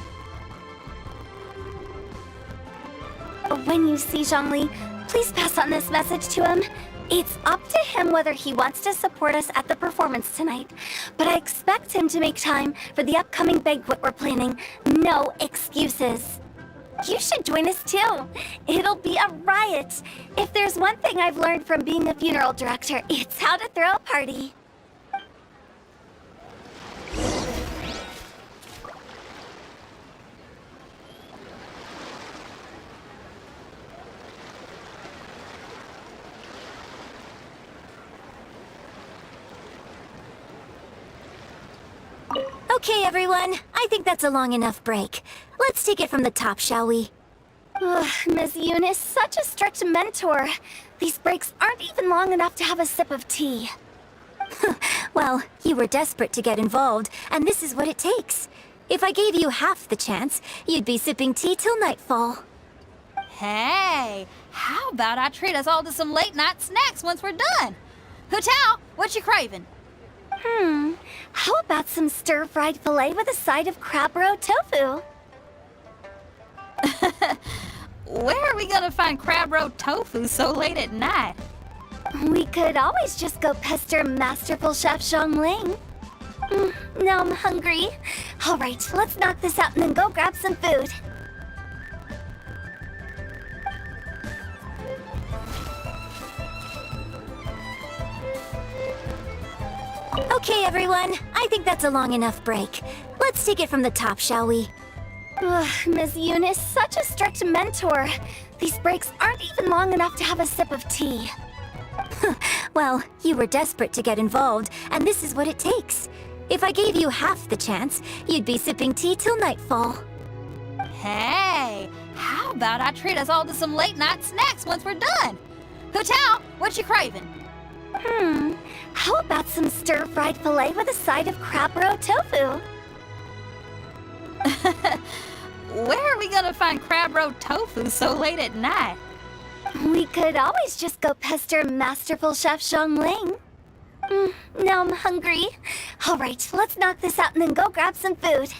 Speaker 12: When you see Zhongli, please pass on this message to him. It's up to him whether he wants to support us at the performance tonight, but I expect him to make time for the upcoming banquet we're planning. No excuses. You should join us too. It'll be a riot. If there's one thing I've learned from being a funeral director, it's how to throw a party.
Speaker 13: Okay, everyone. I think that's a long enough break. Let's take it from the top, shall we?
Speaker 12: Ugh, Ms. Yoon is such a strict mentor. These breaks aren't even long enough to have a sip of tea.
Speaker 13: Well, you were desperate to get involved, and this is what it takes. If I gave you half the chance, you'd be sipping tea till nightfall.
Speaker 11: Hey, how about I treat us all to some late night snacks once we're done? Hu Tao, what you craving?
Speaker 12: How about some stir-fried filet with a side of crab roe tofu?
Speaker 11: Where are we gonna find crab roe tofu so late at night?
Speaker 12: We could always just go pester masterful chef Zhongling. Now I'm hungry. All right, let's knock this out and then go grab some food.
Speaker 13: Okay, everyone. I think that's a long enough break. Let's take it from the top, shall we?
Speaker 12: Ugh, Ms. Yoon is such a strict mentor. These breaks aren't even long enough to have a sip of tea.
Speaker 13: Well, you were desperate to get involved, and this is what it takes. If I gave you half the chance, you'd be sipping tea till nightfall.
Speaker 11: Hey, how about I treat us all to some late night snacks once we're done? Hu Tao, what you craving?
Speaker 12: How about some stir-fried filet with a side of crab roe tofu?
Speaker 11: Where are we gonna find crab roe tofu so late at night?
Speaker 12: We could always just go pester masterful chef Zhongling. Now I'm hungry. All right, let's knock this out and then go grab some food.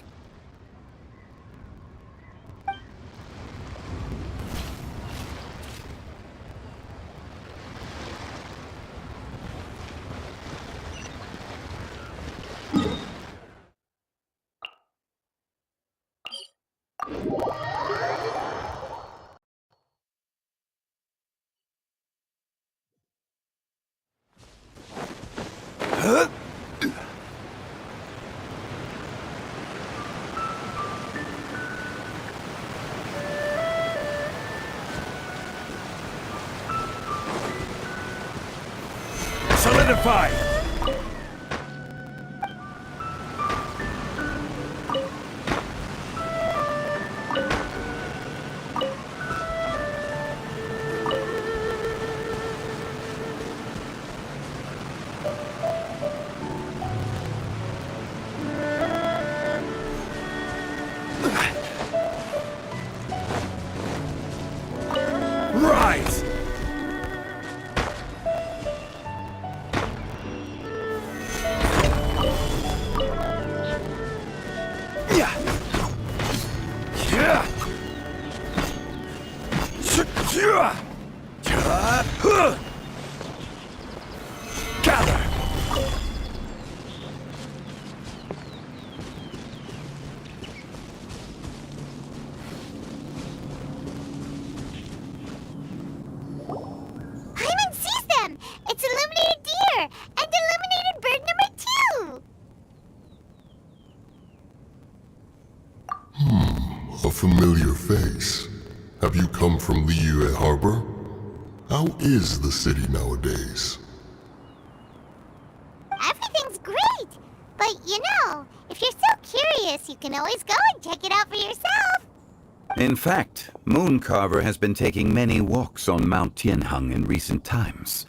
Speaker 6: Solidify! Rise! Gather!
Speaker 1: Hyman sees them! It's illuminated deer! And illuminated bird number 2!
Speaker 14: A familiar face. Have you come from Liyue Harbor? How is the city nowadays?
Speaker 1: guess you can always go and check it out for yourself.
Speaker 6: In fact, Mooncarver has been taking many walks on Mount Tianheng in recent times.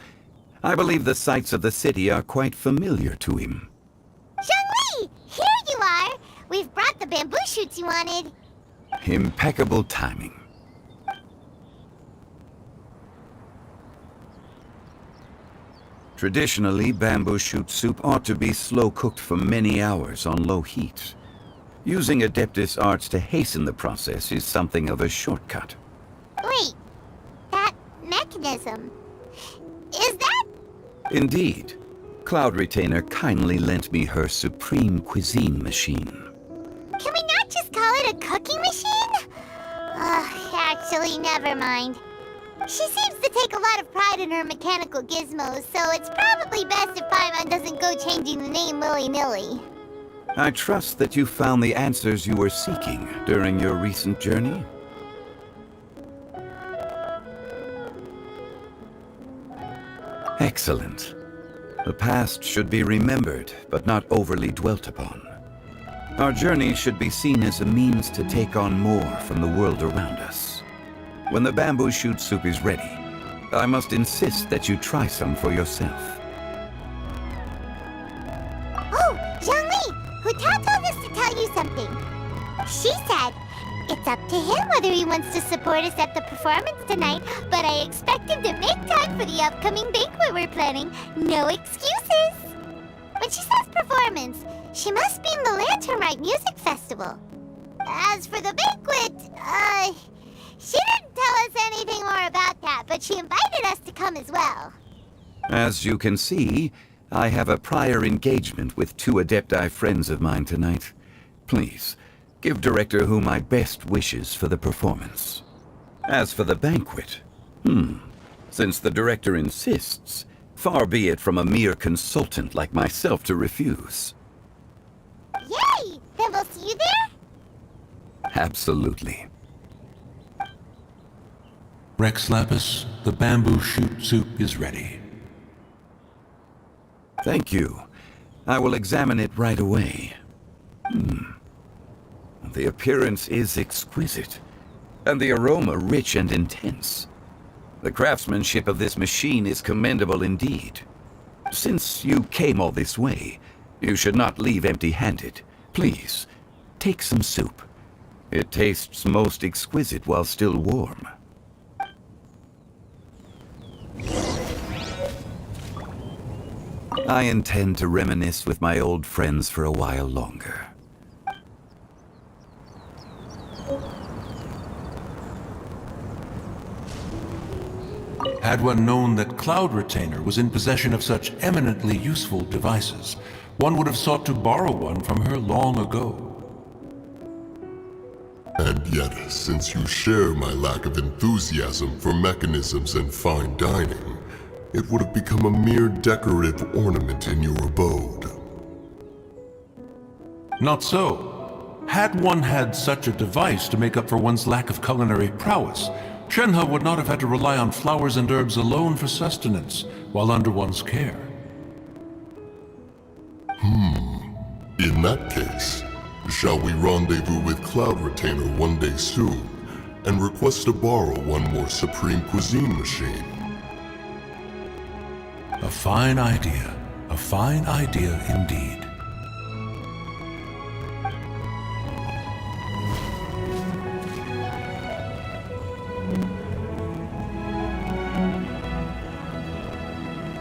Speaker 6: I believe the sights of the city are quite familiar to him.
Speaker 1: Zhongli! Here you are! We've brought the bamboo shoots you wanted.
Speaker 6: Impeccable timing. Traditionally, bamboo shoot soup ought to be slow-cooked for many hours on low heat. Using Adeptus arts to hasten the process is something of a shortcut.
Speaker 1: Wait, that mechanism... is that...
Speaker 6: Indeed. Cloud Retainer kindly lent me her supreme cuisine machine.
Speaker 1: Can we not just call it a cooking machine? Actually, never mind. She seems to take a lot of pride in her mechanical gizmos, so it's probably best if Paimon doesn't go changing the name willy-nilly.
Speaker 6: I trust that you found the answers you were seeking during your recent journey. Excellent. The past should be remembered, but not overly dwelt upon. Our journey should be seen as a means to take on more from the world around us. When the bamboo shoot soup is ready, I must insist that you try some for yourself.
Speaker 1: Oh, Zhongli! Hutao told us to tell you something. She said, it's up to him whether he wants to support us at the performance tonight, but I expect him to make time for the upcoming banquet we're planning. No excuses! When she says performance, she must mean the Lantern Rite Music Festival. As for the banquet, she didn't tell us anything more about that, but she invited us to come as well.
Speaker 6: As you can see, I have a prior engagement with 2 Adepti friends of mine tonight. Please, give Director Hu my best wishes for the performance. As for the banquet, since the Director insists, far be it from a mere consultant like myself to refuse.
Speaker 1: Yay! Then we'll see you there?
Speaker 6: Absolutely.
Speaker 15: Rex Lapis, the bamboo shoot soup is ready.
Speaker 6: Thank you. I will examine it right away. The appearance is exquisite, and the aroma rich and intense. The craftsmanship of this machine is commendable indeed. Since you came all this way, you should not leave empty-handed. Please, take some soup. It tastes most exquisite while still warm. I intend to reminisce with my old friends for a while longer.
Speaker 15: Had one known that Cloud Retainer was in possession of such eminently useful devices, one would have sought to borrow one from her long ago.
Speaker 14: And yet, since you share my lack of enthusiasm for mechanisms and fine dining, it would have become a mere decorative ornament in your abode.
Speaker 15: Not so. Had one had such a device to make up for one's lack of culinary prowess, Shenhe would not have had to rely on flowers and herbs alone for sustenance while under one's care.
Speaker 14: In that case, shall we rendezvous with Cloud Retainer one day soon, and request to borrow one more Supreme Cuisine machine?
Speaker 15: A fine idea. A fine idea indeed.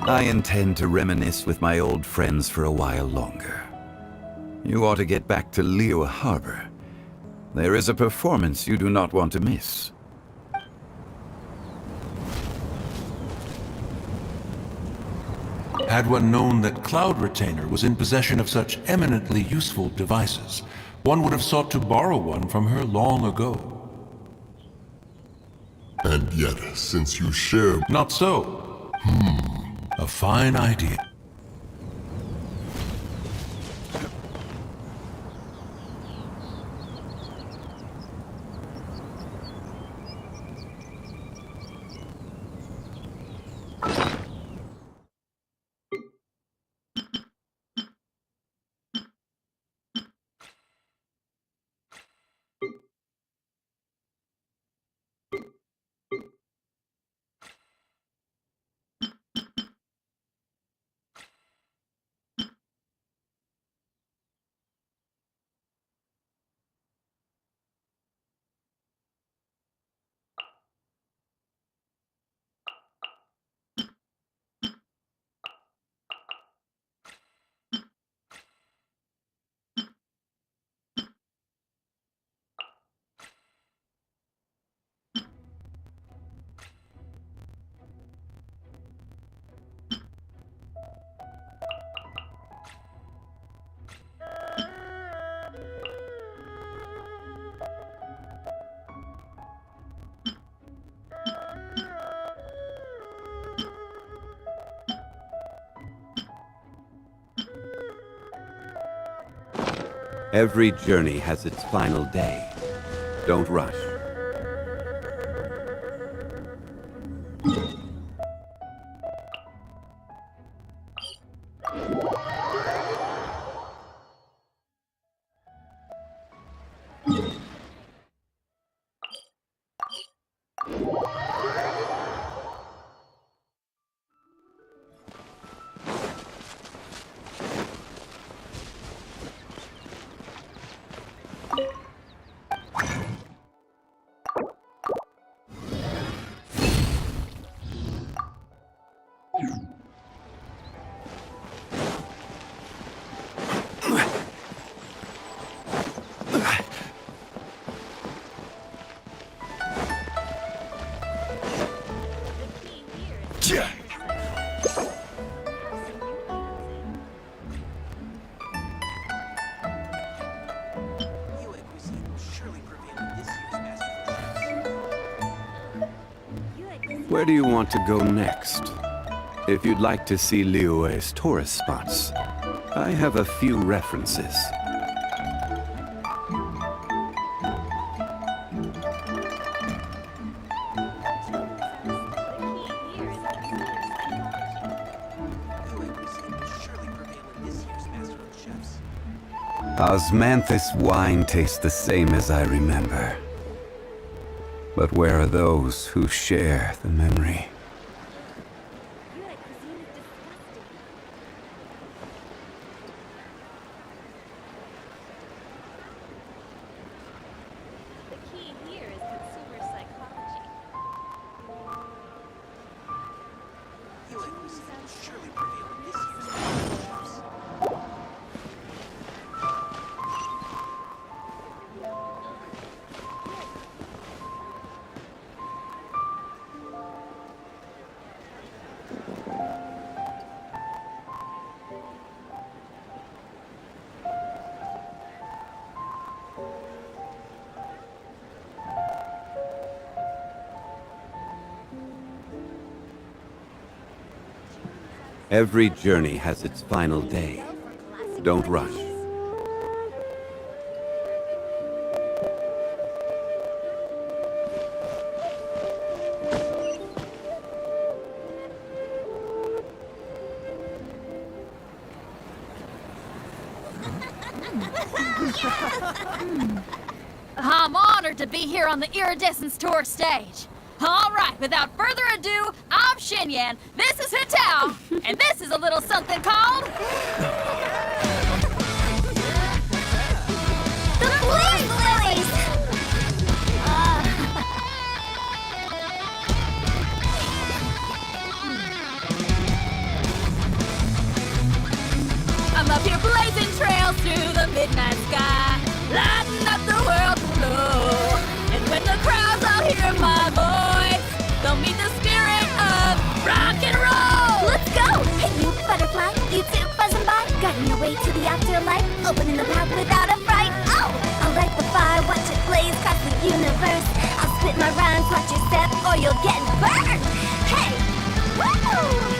Speaker 6: I intend to reminisce with my old friends for a while longer. You ought to get back to Liyue Harbor. There is a performance you do not want to miss.
Speaker 15: Had one known that Cloud Retainer was in possession of such eminently useful devices, one would have sought to borrow one from her long ago.
Speaker 14: And yet, since you share...
Speaker 15: Not so. A fine idea.
Speaker 6: Every journey has its final day. Don't rush. Where do you want to go next? If you'd like to see Liyue's tourist spots, I have a few references. Osmanthus wine tastes the same as I remember. But where are those who share the memory? Every journey has its final day. Don't rush.
Speaker 11: I'm honored to be here on the Iridescence Tour stage. All right, without further ado, I'm Shinyan, this is Hitao, and this is a little something called...
Speaker 12: The Blaze Lilies!
Speaker 11: I'm up here blazing trails through the midnight sky, lighting up the world below. And when the crowds all hear my voice, they'll meet the spirit of rock and roll.
Speaker 12: Let's go! Hey, you butterfly, you too buzzing by, guiding your way to the afterlife, opening the path without a fright. Oh, I'll light the fire, watch it blaze across the universe. I'll spit my rhymes, watch your step, or you'll get burned. Hey, woo!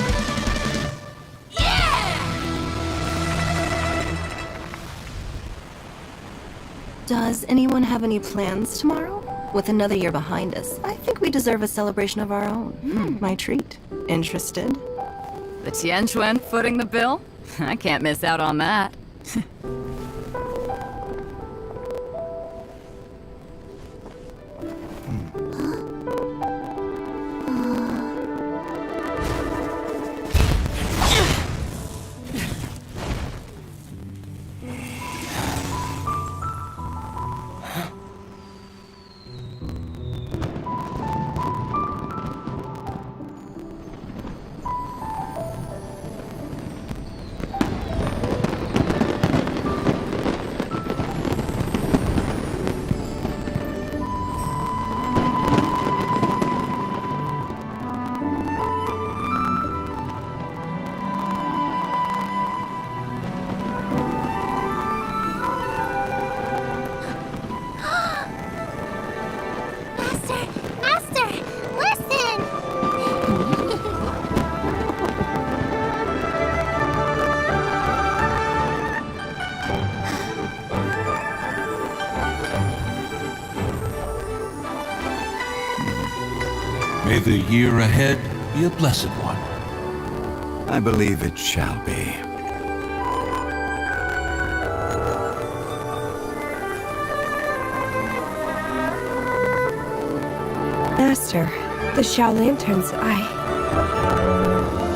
Speaker 5: Does anyone have any plans tomorrow? With another year behind us, I think we deserve a celebration of our own. My treat. Interested?
Speaker 16: The Tianquan footing the bill? I can't miss out on that.
Speaker 15: May the year ahead be a blessed one.
Speaker 6: I believe it shall be.
Speaker 5: Master, the Xiao Lanterns,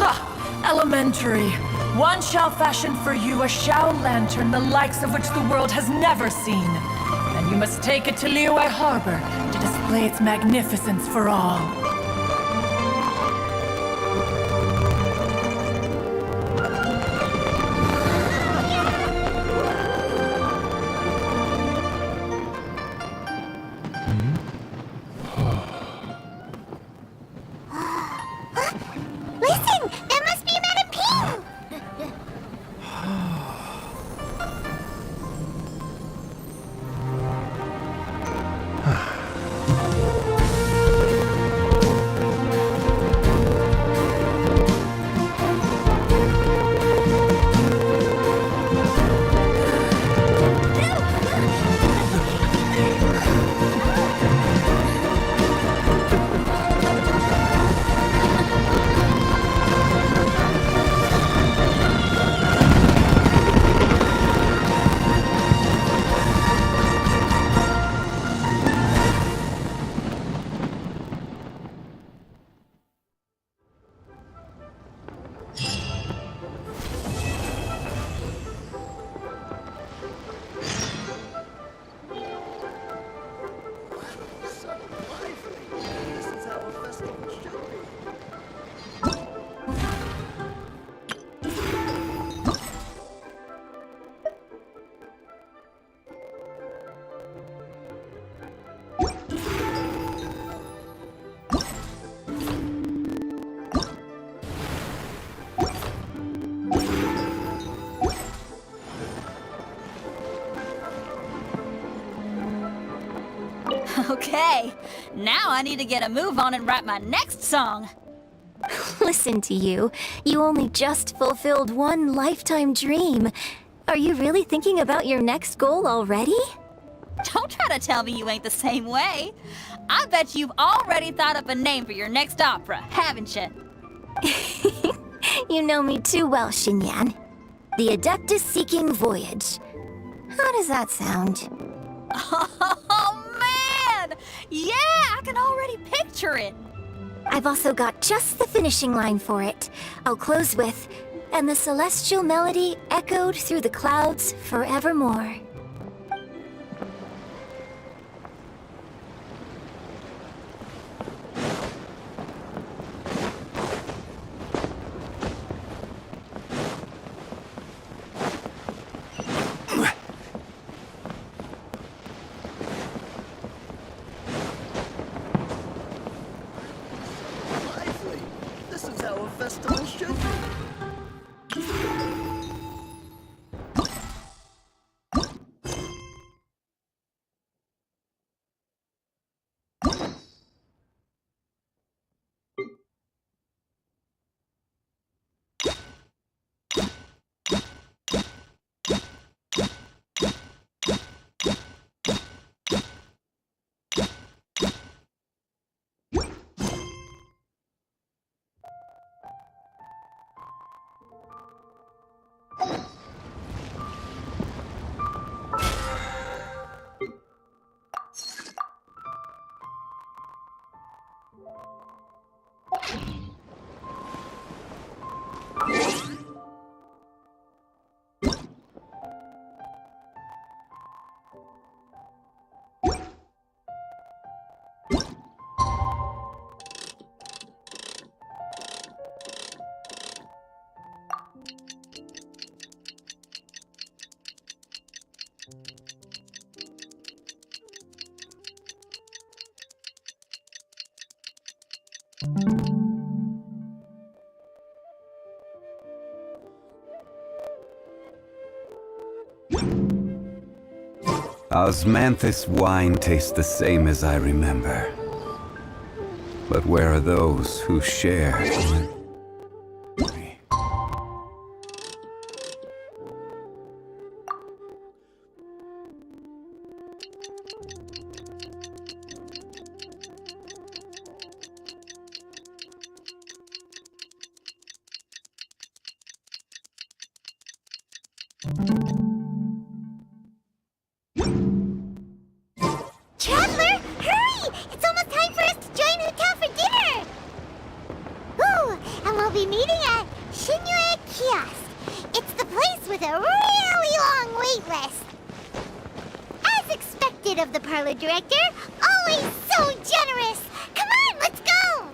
Speaker 2: Ha! Elementary. One shall fashion for you a Xiao Lantern the likes of which the world has never seen. And you must take it to Liyue Harbor to display its magnificence for all.
Speaker 1: Listen! That must be Madame Ping!
Speaker 11: Okay, now I need to get a move on and write my next song.
Speaker 13: Listen to you. You only just fulfilled one lifetime dream. Are you really thinking about your next goal already?
Speaker 11: Don't try to tell me you ain't the same way. I bet you've already thought up a name for your next opera, haven't you?
Speaker 13: You know me too well, Xinyan. The Adeptus Seeking Voyage. How does that sound?
Speaker 11: Oh, man! Yeah, I can already picture it.
Speaker 13: I've also got just the finishing line for it. I'll close with, "And the celestial melody echoed through the clouds forevermore."
Speaker 10: Lively! This is how a festival should be.
Speaker 6: Osmanthus wine tastes the same as I remember. But where are those who share?
Speaker 1: list. As expected of the parlor director, always so generous. Come on, let's go!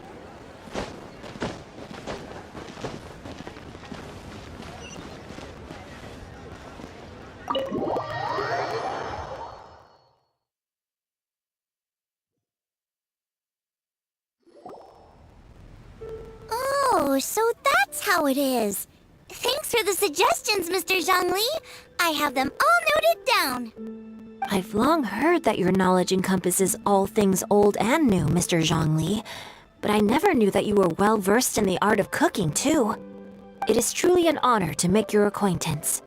Speaker 12: Oh, so that's how it is. Thanks for the suggestions, Mr. Zhongli. I have them all noted down.
Speaker 13: I've long heard that your knowledge encompasses all things old and new, Mr. Zhongli, but I never knew that you were well versed in the art of cooking, too. It is truly an honor to make your acquaintance.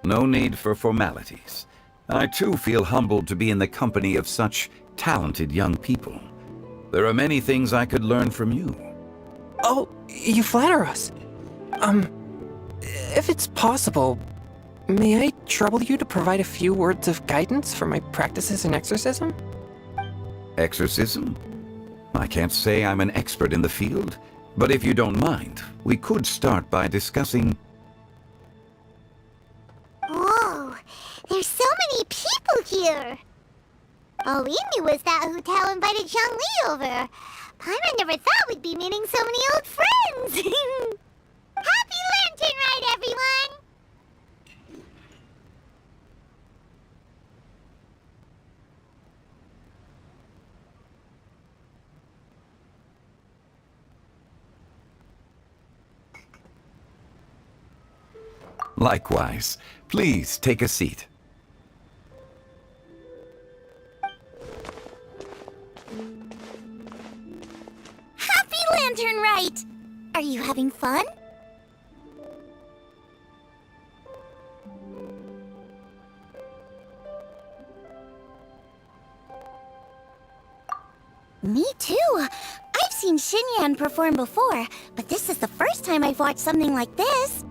Speaker 6: No need for formalities. I too feel humbled to be in the company of such talented young people. There are many things I could learn from you.
Speaker 17: Oh, you flatter us. If it's possible, may I trouble you to provide a few words of guidance for my practices in exorcism?
Speaker 6: Exorcism? I can't say I'm an expert in the field, but if you don't mind, we could start by discussing...
Speaker 1: Whoa, there's so many people here! All we knew was that Hu Tao invited Zhongli over. Paimon never thought we'd be meeting so many old friends! Happy Lantern Ride, everyone!
Speaker 6: Likewise. Please take a seat.
Speaker 12: Happy Lantern Rite! Are you having fun? Me too. I've seen Xinyan perform before, but this is the first time I've watched something like this.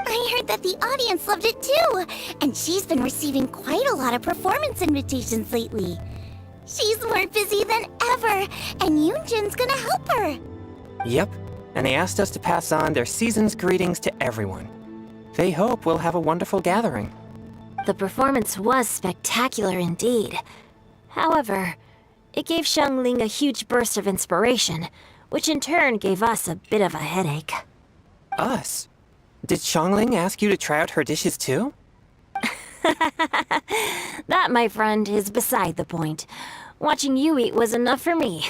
Speaker 12: I heard that the audience loved it too, and she's been receiving quite a lot of performance invitations lately. She's more busy than ever, and Yoonjin's gonna help her.
Speaker 17: Yep, and they asked us to pass on their season's greetings to everyone. They hope we'll have a wonderful gathering.
Speaker 13: The performance was spectacular indeed. However, it gave Xiangling a huge burst of inspiration, which in turn gave us a bit of a headache.
Speaker 17: Us? Did Xiangling ask you to try out her dishes too?
Speaker 13: That, my friend, is beside the point. Watching you eat was enough for me.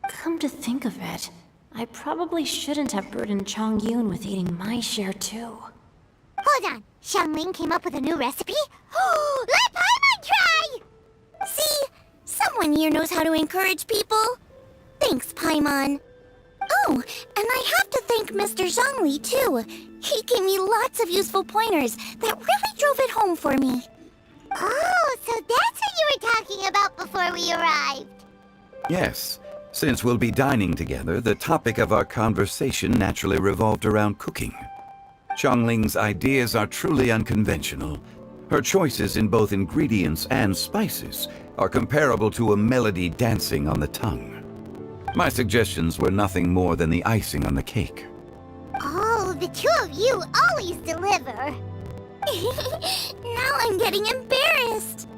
Speaker 13: Come to think of it, I probably shouldn't have burdened Chongyun with eating my share too.
Speaker 1: Hold on, Xiangling came up with a new recipe? Let Paimon try!
Speaker 12: See? Someone here knows how to encourage people. Thanks, Paimon. Oh, and I have to thank Mr. Zhongli, too. He gave me lots of useful pointers that really drove it home for me.
Speaker 1: Oh, so that's what you were talking about before we arrived.
Speaker 6: Yes. Since we'll be dining together, the topic of our conversation naturally revolved around cooking. Xiangling's ideas are truly unconventional. Her choices in both ingredients and spices are comparable to a melody dancing on the tongue. My suggestions were nothing more than the icing on the cake.
Speaker 1: Oh, the two of you always deliver.
Speaker 12: Now I'm getting embarrassed.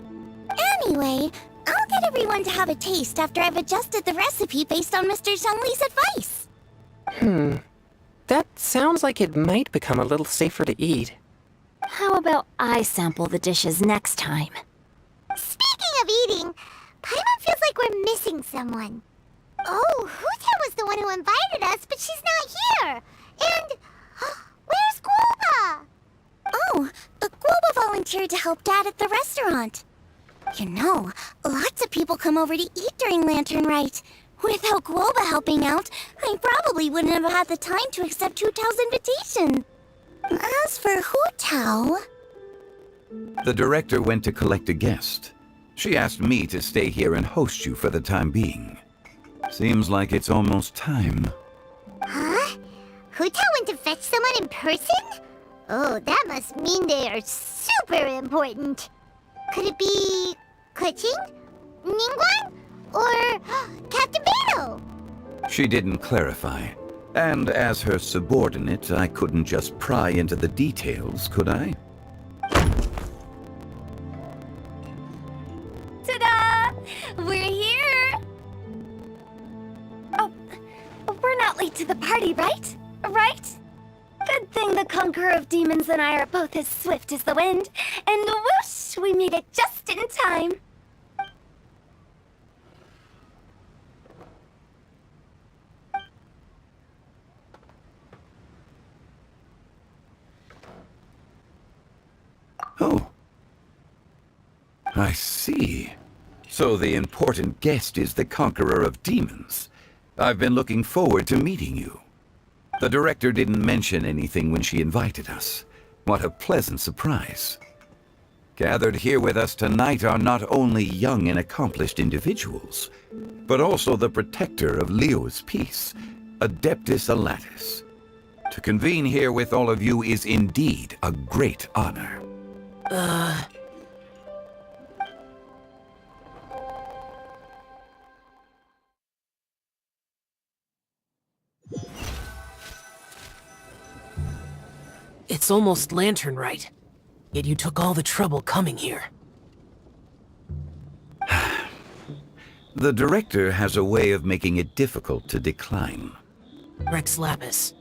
Speaker 12: Anyway, I'll get everyone to have a taste after I've adjusted the recipe based on Mr. Zhongli's advice.
Speaker 17: That sounds like it might become a little safer to eat.
Speaker 13: How about I sample the dishes next time?
Speaker 1: Speaking of eating, Paimon feels like we're missing someone. Oh, Huta was the one who invited us, but she's not here. And where's Guoba?
Speaker 12: Oh, Guoba volunteered to help Dad at the restaurant. You know, lots of people come over to eat during Lantern Rite. Without Guoba helping out, I probably wouldn't have had the time to accept Hu Tao's invitation. As for Hu Tao...
Speaker 6: The director went to collect a guest. She asked me to stay here and host you for the time being. Seems like it's almost time.
Speaker 1: Huh? Hu Tao went to fetch someone in person? Oh, that must mean they are super important. Could it be... Kuching? Ningguang? Or Captain Beto?
Speaker 6: She didn't clarify. And as her subordinate, I couldn't just pry into the details, could I?
Speaker 12: Ta-da! We're here! Oh, we're not late to the party, right? Right? Good thing the Conqueror of Demons and I are both as swift as the wind. And whoosh, we made it just in time.
Speaker 6: Oh. I see. So the important guest is the Conqueror of Demons. I've been looking forward to meeting you. The director didn't mention anything when she invited us. What a pleasant surprise. Gathered here with us tonight are not only young and accomplished individuals, but also the protector of Leo's peace, Adeptus Alatus. To convene here with all of you is indeed a great honor.
Speaker 18: It's almost lantern right. Yet you took all the trouble coming here.
Speaker 6: The director has a way of making it difficult to decline.
Speaker 18: Rex Lapis,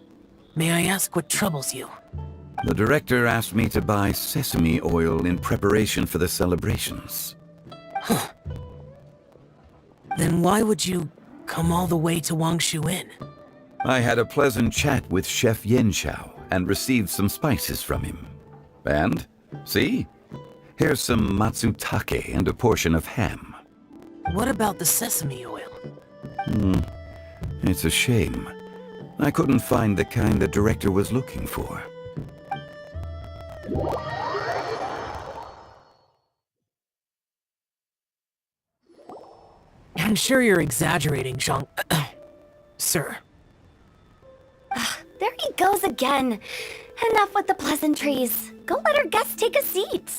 Speaker 18: may I ask what troubles you?
Speaker 6: The director asked me to buy sesame oil in preparation for the celebrations.
Speaker 18: Huh. Then why would you come all the way to Wangshu Inn?
Speaker 6: I had a pleasant chat with Chef Yenchao and received some spices from him. And, see? Here's some matsutake and a portion of ham.
Speaker 18: What about the sesame oil?
Speaker 6: It's a shame. I couldn't find the kind the director was looking for.
Speaker 18: I'm sure you're exaggerating, Zhang... Sir.
Speaker 12: There he goes again. Enough with the pleasantries. Go let our guests take a seat.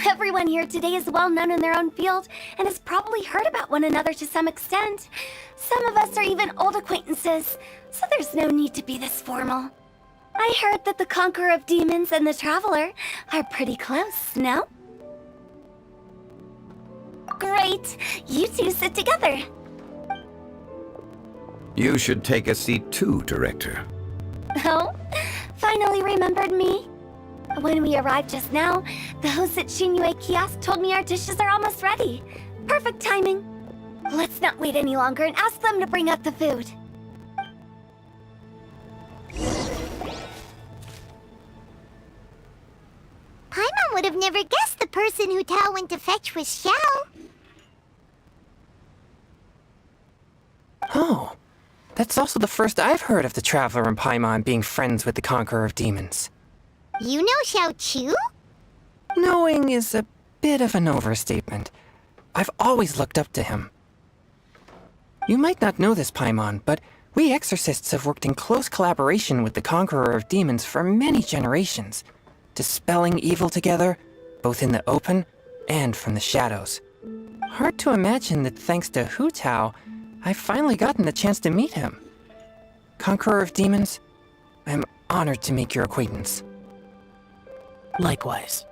Speaker 12: Everyone here today is well known in their own field and has probably heard about one another to some extent. Some of us are even old acquaintances, so there's no need to be this formal. I heard that the Conqueror of Demons and the Traveler are pretty close, no? Great! You two sit together.
Speaker 6: You should take a seat too, Director.
Speaker 12: Oh? Finally remembered me? When we arrived just now, the host at Shinue Kiosk told me our dishes are almost ready. Perfect timing. Let's not wait any longer and ask them to bring up the food.
Speaker 1: Paimon would have never guessed the person who Tao went to fetch was Xiao.
Speaker 17: Oh, that's also the first I've heard of the Traveler and Paimon being friends with the Conqueror of Demons.
Speaker 1: You know Xiao Chu?
Speaker 17: Knowing is a bit of an overstatement. I've always looked up to him. You might not know this, Paimon, but we exorcists have worked in close collaboration with the Conqueror of Demons for many generations, dispelling evil together, both in the open and from the shadows. Hard to imagine that thanks to Hu Tao, I've finally gotten the chance to meet him. Conqueror of Demons, I'm honored to make your acquaintance.
Speaker 18: Likewise.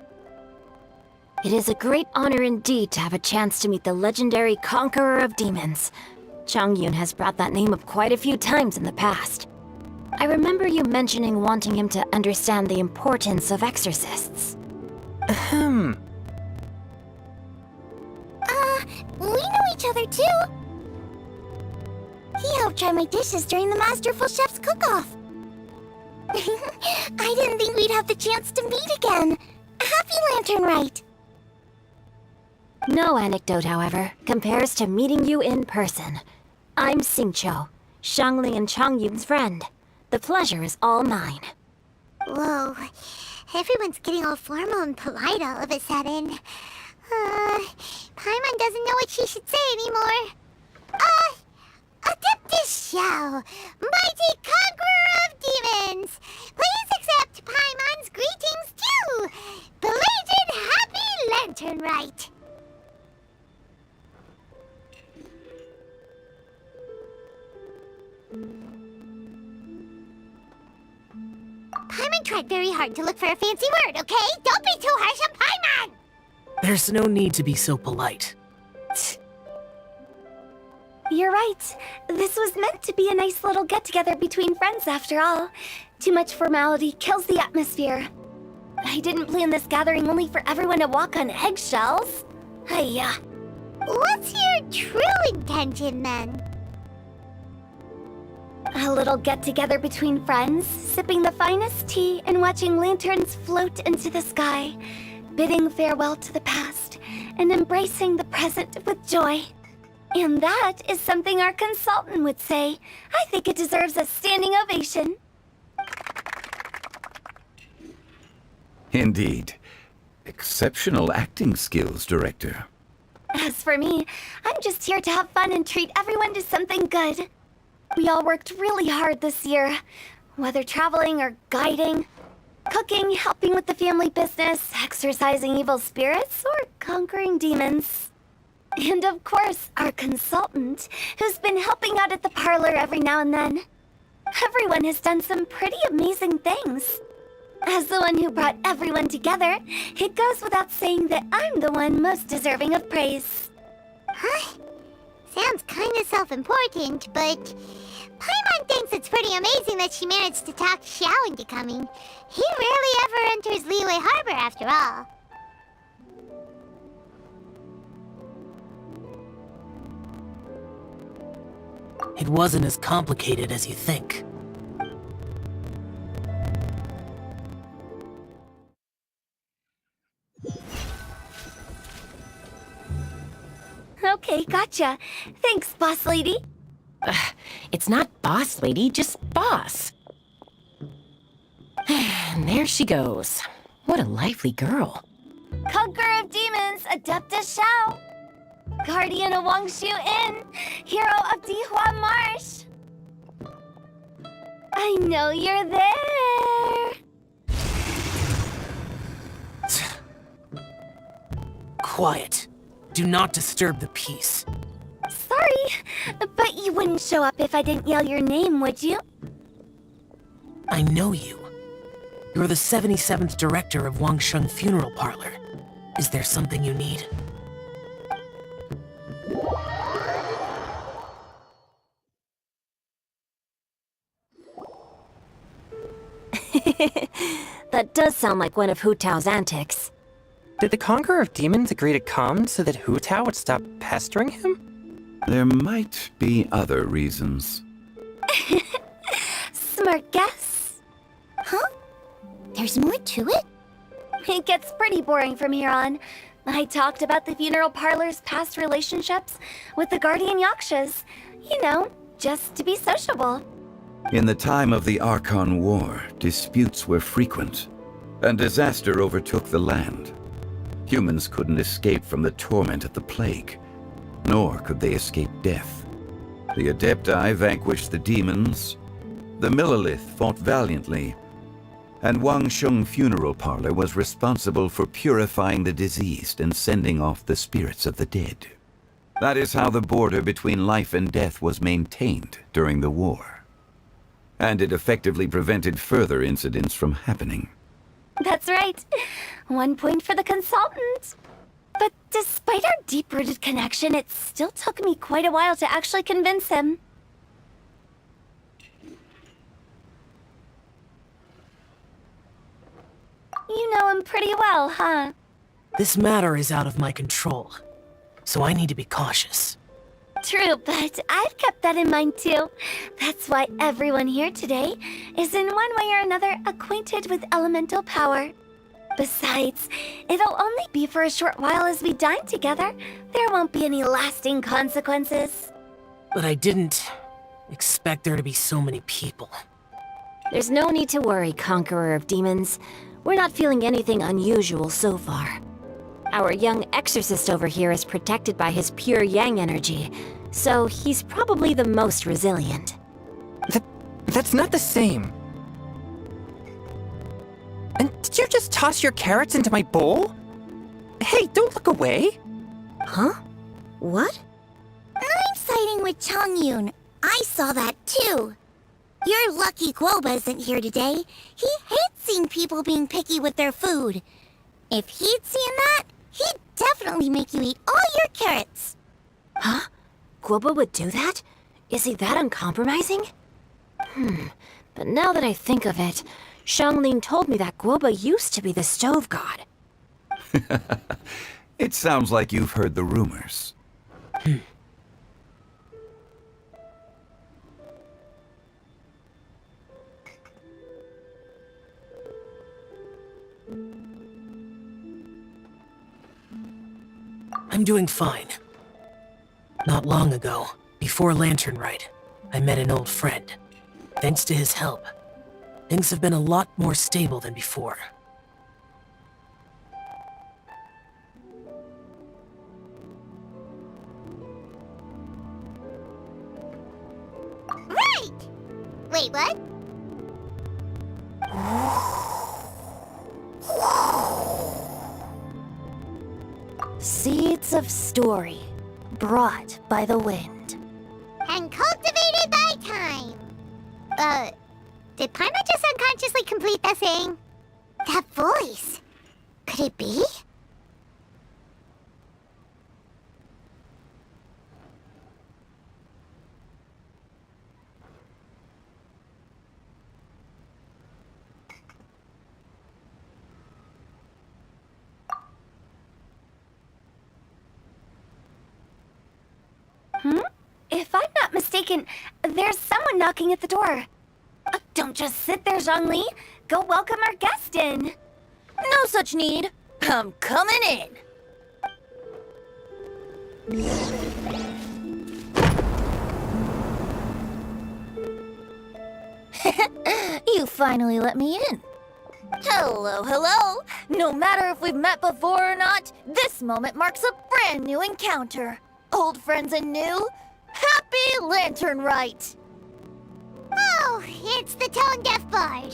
Speaker 13: It is a great honor indeed to have a chance to meet the legendary Conqueror of Demons. Changyun has brought that name up quite a few times in the past. I remember you mentioning wanting him to understand the importance of exorcists.
Speaker 12: We know each other too. He helped try my dishes during the Masterful Chef's cook-off. I didn't think we'd have the chance to meet again. Happy Lantern Rite!
Speaker 13: No anecdote, however, compares to meeting you in person. I'm Xingqiu, Shangli and Changyun's friend. The pleasure is all mine.
Speaker 1: Whoa. Everyone's getting all formal and polite all of a sudden. Paimon doesn't know what she should say anymore. Adeptus Xiao, mighty Conqueror of Demons! Please accept Paimon's greetings too! Belated Happy Lantern Rite! Paimon tried very hard to look for a fancy word, okay? Don't be too harsh on Paimon!
Speaker 18: There's no need to be so polite.
Speaker 12: You're right. This was meant to be a nice little get-together between friends after all. Too much formality kills the atmosphere. I didn't plan this gathering only for everyone to walk on eggshells. Hiya.
Speaker 1: What's your true intention then?
Speaker 12: A little get-together between friends, sipping the finest tea and watching lanterns float into the sky, bidding farewell to the past and embracing the present with joy. And that is something our consultant would say. I think it deserves a standing ovation.
Speaker 6: Indeed. Exceptional acting skills, Director.
Speaker 12: As for me, I'm just here to have fun and treat everyone to something good. We all worked really hard this year, whether traveling or guiding, cooking, helping with the family business, exorcising evil spirits, or conquering demons. And of course, our consultant, who's been helping out at the parlor every now and then. Everyone has done some pretty amazing things. As the one who brought everyone together, it goes without saying that I'm the one most deserving of praise.
Speaker 1: Huh? Sounds kinda self-important, but Paimon thinks it's pretty amazing that she managed to talk Xiao into coming. He rarely ever enters Liyue Harbor after all.
Speaker 18: It wasn't as complicated as you think.
Speaker 12: Okay, gotcha. Thanks, boss lady.
Speaker 19: It's not boss lady, just boss. And there she goes. What a lively girl.
Speaker 12: Conqueror of demons, Adeptus Xiao. Guardian of Wangshu Inn, hero of Dihua Marsh. I know you're there.
Speaker 18: Quiet. Do not disturb the peace.
Speaker 12: Sorry, but you wouldn't show up if I didn't yell your name, would you?
Speaker 18: I know you. You're the 77th director of Wangsheng Funeral Parlor. Is there something you need?
Speaker 13: That does sound like one of Hu Tao's antics.
Speaker 17: Did the Conqueror of Demons agree to come so that Hu Tao would stop pestering him?
Speaker 6: There might be other reasons.
Speaker 12: Smart guess.
Speaker 1: Huh? There's more to it?
Speaker 12: It gets pretty boring from here on. I talked about the funeral parlor's past relationships with the Guardian Yakshas. You know, just to be sociable.
Speaker 6: In the time of the Archon War, disputes were frequent, and disaster overtook the land. Humans couldn't escape from the torment of the plague, nor could they escape death. The Adepti vanquished the demons, the Millelith fought valiantly, and Wangsheng Funeral Parlor was responsible for purifying the diseased and sending off the spirits of the dead. That is how the border between life and death was maintained during the war. And it effectively prevented further incidents from happening.
Speaker 12: That's right. 1 point for the consultant. But despite our deep-rooted connection, it still took me quite a while to actually convince him. You know him pretty well, huh?
Speaker 18: This matter is out of my control, so I need to be cautious.
Speaker 12: True, but I've kept that in mind too. That's why everyone here today is in one way or another acquainted with elemental power. Besides, it'll only be for a short while as we dine together. There won't be any lasting consequences.
Speaker 18: But I didn't expect there to be so many people.
Speaker 13: There's no need to worry, Conqueror of Demons. We're not feeling anything unusual so far. Our young exorcist over here is protected by his pure yang energy, so he's probably the most resilient.
Speaker 17: That's not the same. And did you just toss your carrots into my bowl? Hey, don't look away!
Speaker 13: Huh? What?
Speaker 1: I'm siding with Chongyun. I saw that too. You're lucky Guoba isn't here today. He hates seeing people being picky with their food. If he'd seen that, he'd definitely make you eat all your carrots.
Speaker 13: Huh? Guoba would do that? Is he that uncompromising? But now that I think of it, Xiangling told me that Guoba used to be the stove god.
Speaker 6: It sounds like you've heard the rumors.
Speaker 18: I'm doing fine. Not long ago, before Lantern Rite, I met an old friend. Thanks to his help, things have been a lot more stable than before.
Speaker 1: Right! Wait, what?
Speaker 13: Seeds of story, brought by the wind.
Speaker 1: And cultivated by time. Did Paimon just unconsciously complete that saying? That voice. Could it be?
Speaker 12: If I'm not mistaken, there's someone knocking at the door. Don't just sit there, Zhongli. Go welcome our guest in.
Speaker 11: No such need. I'm coming in. You finally let me in. Hello, hello. No matter if we've met before or not, this moment marks a brand new encounter. Old friends and new. Happy Lantern Rite!
Speaker 1: Oh, it's the tone-deaf bard.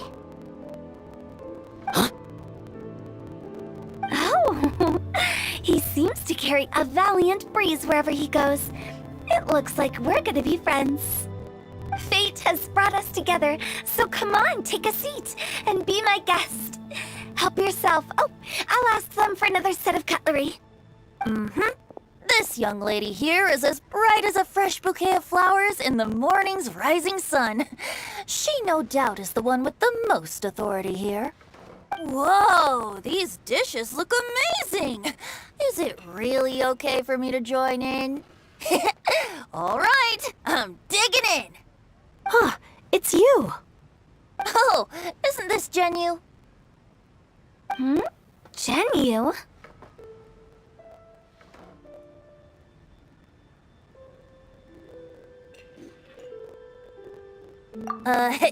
Speaker 12: Oh, he seems to carry a valiant breeze wherever he goes. It looks like we're gonna be friends. Fate has brought us together, so come on, take a seat and be my guest. Help yourself. Oh, I'll ask them for another set of cutlery.
Speaker 11: This young lady here is as bright as a fresh bouquet of flowers in the morning's rising sun. She no doubt is the one with the most authority here. Whoa, these dishes look amazing! Is it really okay for me to join in? All right, I'm digging in!
Speaker 13: Huh, it's you!
Speaker 11: Oh, isn't this Genyu?
Speaker 12: Genyu?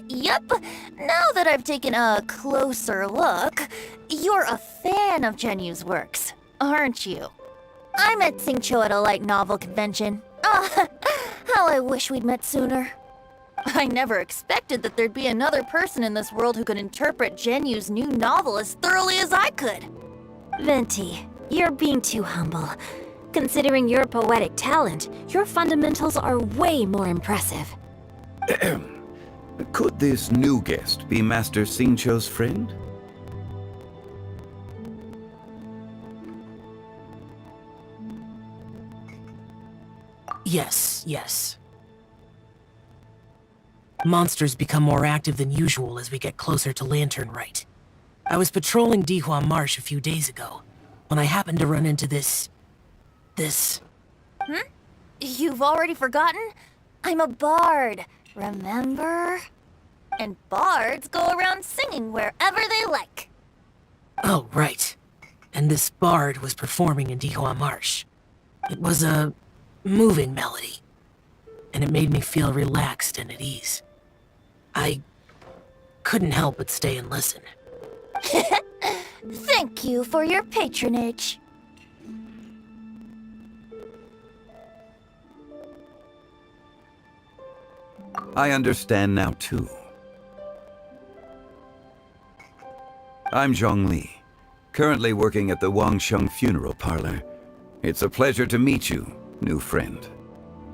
Speaker 11: Yep. Now that I've taken a closer look, you're a fan of Genyu's works, aren't you? I met Xingqiu at a light novel convention. How I wish we'd met sooner. I never expected that there'd be another person in this world who could interpret Genyu's new novel as thoroughly as I could.
Speaker 13: Venti, you're being too humble. Considering your poetic talent, your fundamentals are way more impressive.
Speaker 6: Could this new guest be Master Xingqiu's friend?
Speaker 18: Yes. Monsters become more active than usual as we get closer to Lantern Rite. I was patrolling Dihua Marsh a few days ago, when I happened to run into this...
Speaker 11: You've already forgotten? I'm a bard, remember? And bards go around singing wherever they like.
Speaker 18: Oh, right. And this bard was performing in Dihua Marsh. It was a moving melody, and it made me feel relaxed and at ease. I couldn't help but stay and listen.
Speaker 11: Thank you for your patronage.
Speaker 6: I understand now, too. I'm Zhongli, currently working at the Wangsheng Funeral Parlor. It's a pleasure to meet you, new friend.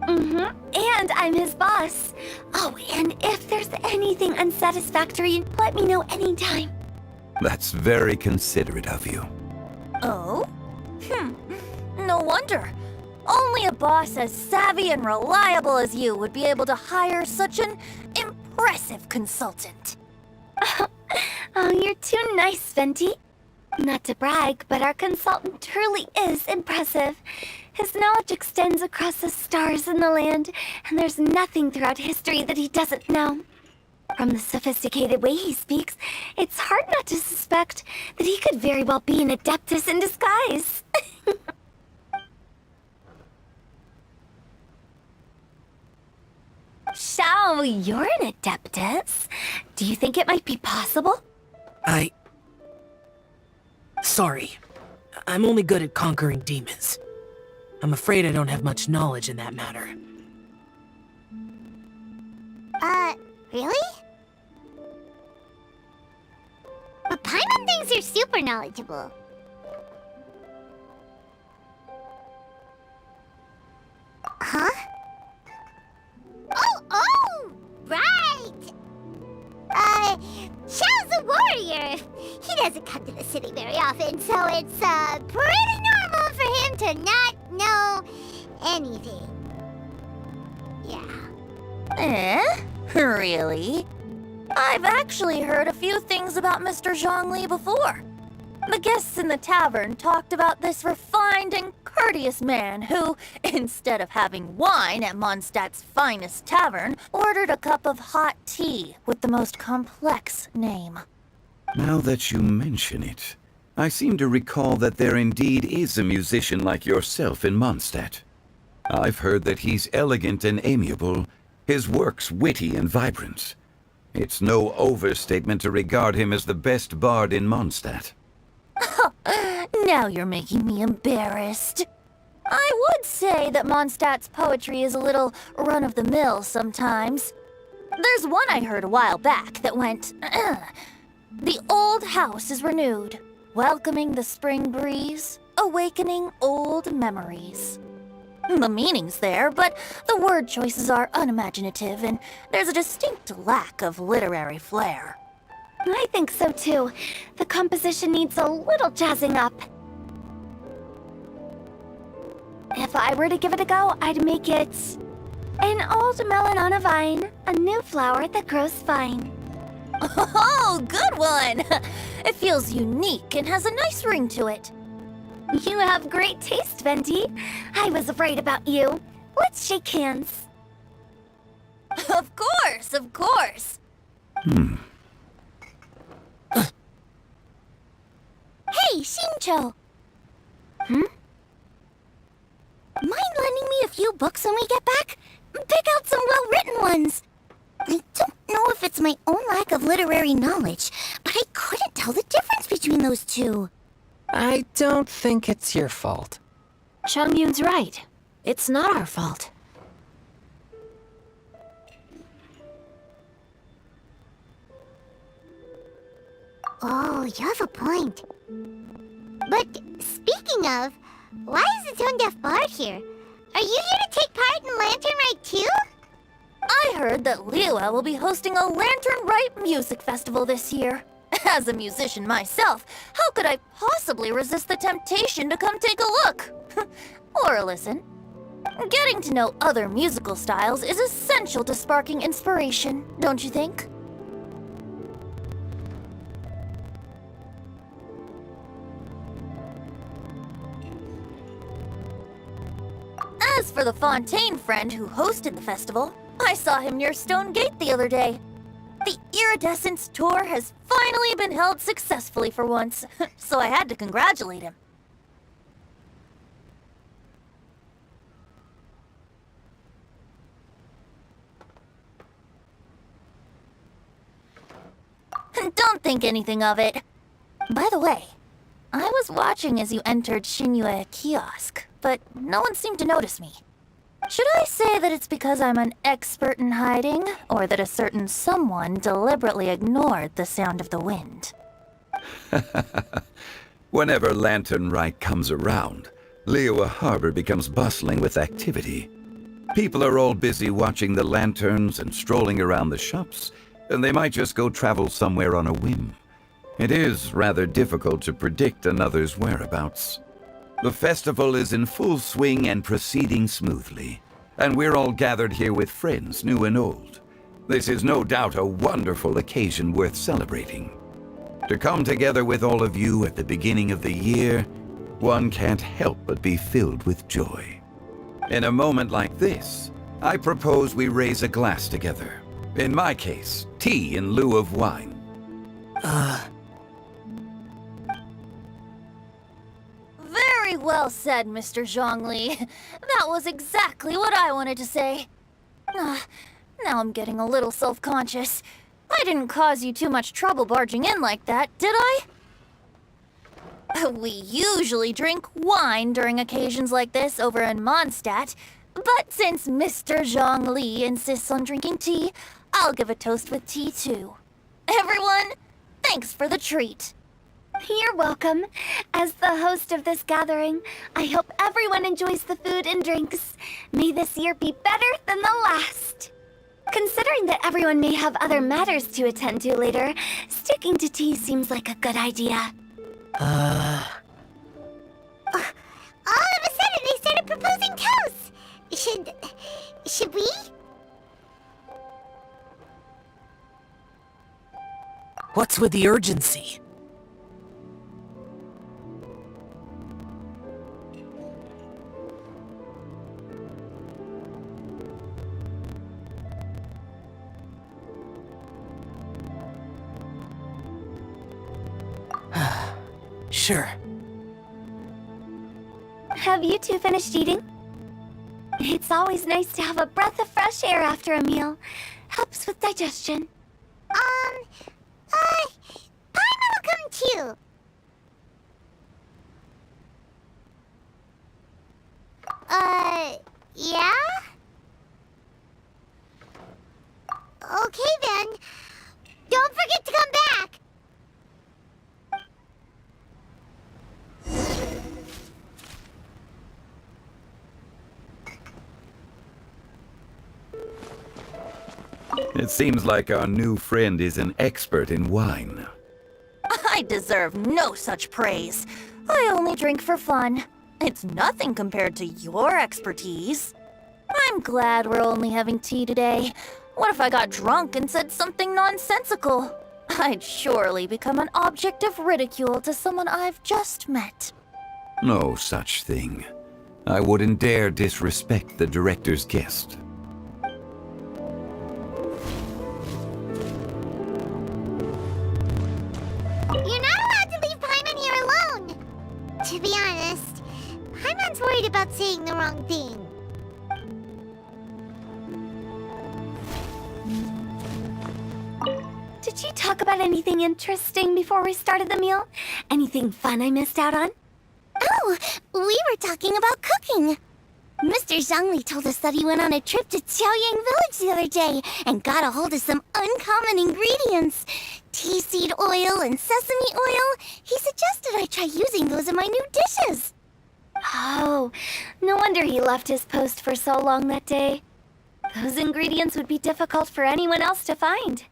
Speaker 12: And I'm his boss. Oh, and if there's anything unsatisfactory, let me know anytime.
Speaker 6: That's very considerate of you.
Speaker 11: Oh? No wonder.
Speaker 12: Only a boss as savvy and reliable as you would be able to hire such an impressive consultant. Oh, you're too nice, Venti. Not to brag, but our consultant truly is impressive. His knowledge extends across the stars and the land, and there's nothing throughout history that he doesn't know. From the sophisticated way he speaks, it's hard not to suspect that he could very well be an Adeptus in disguise. Shao, you're an Adeptus. Do you think it might be possible?
Speaker 18: Sorry. I'm only good at conquering demons. I'm afraid I don't have much knowledge in that matter.
Speaker 1: Really? But Paimon thinks you're super knowledgeable. Huh? Oh, right! Xiao's a warrior. He doesn't come to the city very often, so it's, pretty normal for him to not know anything. Yeah.
Speaker 12: Really? I've actually heard a few things about Mr. Zhongli before. The guests in the tavern talked about this refined and courteous man who, instead of having wine at Mondstadt's finest tavern, ordered a cup of hot tea with the most complex name.
Speaker 6: Now that you mention it, I seem to recall that there indeed is a musician like yourself in Mondstadt. I've heard that he's elegant and amiable, his works witty and vibrant. It's no overstatement to regard him as the best bard in Mondstadt.
Speaker 12: Now you're making me embarrassed. I would say that Mondstadt's poetry is a little run-of-the-mill sometimes. There's one I heard a while back that went, "The old house is renewed, welcoming the spring breeze, awakening old memories." The meaning's there, but the word choices are unimaginative, and there's a distinct lack of literary flair.
Speaker 1: I think so too. The composition needs a little jazzing up. If I were to give it a go, I'd make it an old melon on a vine, a new flower that grows fine.
Speaker 12: Oh, good one! It feels unique and has a nice ring to it.
Speaker 1: You have great taste, Venti. I was right about you. Let's shake hands.
Speaker 12: Of course, of course.
Speaker 1: Hey, Shincho! Mind lending me a few books when we get back? Pick out some well-written ones. I don't know if it's my own lack of literary knowledge, but I couldn't tell the difference between those two.
Speaker 17: I don't think it's your fault.
Speaker 13: Changyun's right. It's not our fault.
Speaker 1: Oh, you have a point. But speaking of, why is the tone-deaf bard here? Are you here to take part in Lantern Rite too?
Speaker 12: I heard that Liua will be hosting a Lantern Rite music festival this year. As a musician myself, how could I possibly resist the temptation to come take a look? Or listen. Getting to know other musical styles is essential to sparking inspiration, don't you think? As for the Fontaine friend who hosted the festival, I saw him near Stone Gate the other day. The Iridescence tour has finally been held successfully for once, so I had to congratulate him. Don't think anything of it. By the way, I was watching as you entered Shinyue Kiosk, but no one seemed to notice me. Should I say that it's because I'm an expert in hiding, or that a certain someone deliberately ignored the sound of the wind?
Speaker 6: Whenever Lantern Rite comes around, Liua Harbor becomes bustling with activity. People are all busy watching the lanterns and strolling around the shops, and they might just go travel somewhere on a whim. It is rather difficult to predict another's whereabouts. The festival is in full swing and proceeding smoothly, and we're all gathered here with friends, new and old. This is no doubt a wonderful occasion worth celebrating. To come together with all of you at the beginning of the year, one can't help but be filled with joy. In a moment like this, I propose we raise a glass together. In my case, tea in lieu of wine.
Speaker 11: Very well said, Mr. Zhongli. That was exactly what I wanted to say. Now I'm getting a little self-conscious. I didn't cause you too much trouble barging in like that, did I? We usually drink wine during occasions like this over in Mondstadt, but since Mr. Zhongli insists on drinking tea, I'll give a toast with tea too. Everyone, thanks for the treat.
Speaker 12: You're welcome. As the host of this gathering, I hope everyone enjoys the food and drinks. May this year be better than the last. Considering that everyone may have other matters to attend to later, sticking to tea seems like a good idea.
Speaker 1: All of a sudden, they started proposing toasts. Should we?
Speaker 18: What's with the urgency? Sure.
Speaker 12: Have you two finished eating? It's always nice to have a breath of fresh air after a meal. Helps with digestion.
Speaker 1: Paimon will come too. Yeah? Okay then. Don't forget to come back.
Speaker 6: It seems like our new friend is an expert in wine.
Speaker 11: I deserve no such praise. I only drink for fun. It's nothing compared to your expertise. I'm glad we're only having tea today. What if I got drunk and said something nonsensical? I'd surely become an object of ridicule to someone I've just met.
Speaker 6: No such thing. I wouldn't dare disrespect the director's guest.
Speaker 1: You're not allowed to leave Paimon here alone. To be honest, Paimon's worried about saying the wrong thing.
Speaker 12: Did you talk about anything interesting before we started the meal? Anything fun I missed out on?
Speaker 1: Oh, we were talking about cooking. Mr. Zhongli told us that he went on a trip to Xiaoyang Village the other day and got a hold of some uncommon ingredients. Tea seed oil and sesame oil. He suggested I try using those in my new dishes.
Speaker 12: Oh, no wonder he left his post for so long that day. Those ingredients would be difficult for anyone else to find.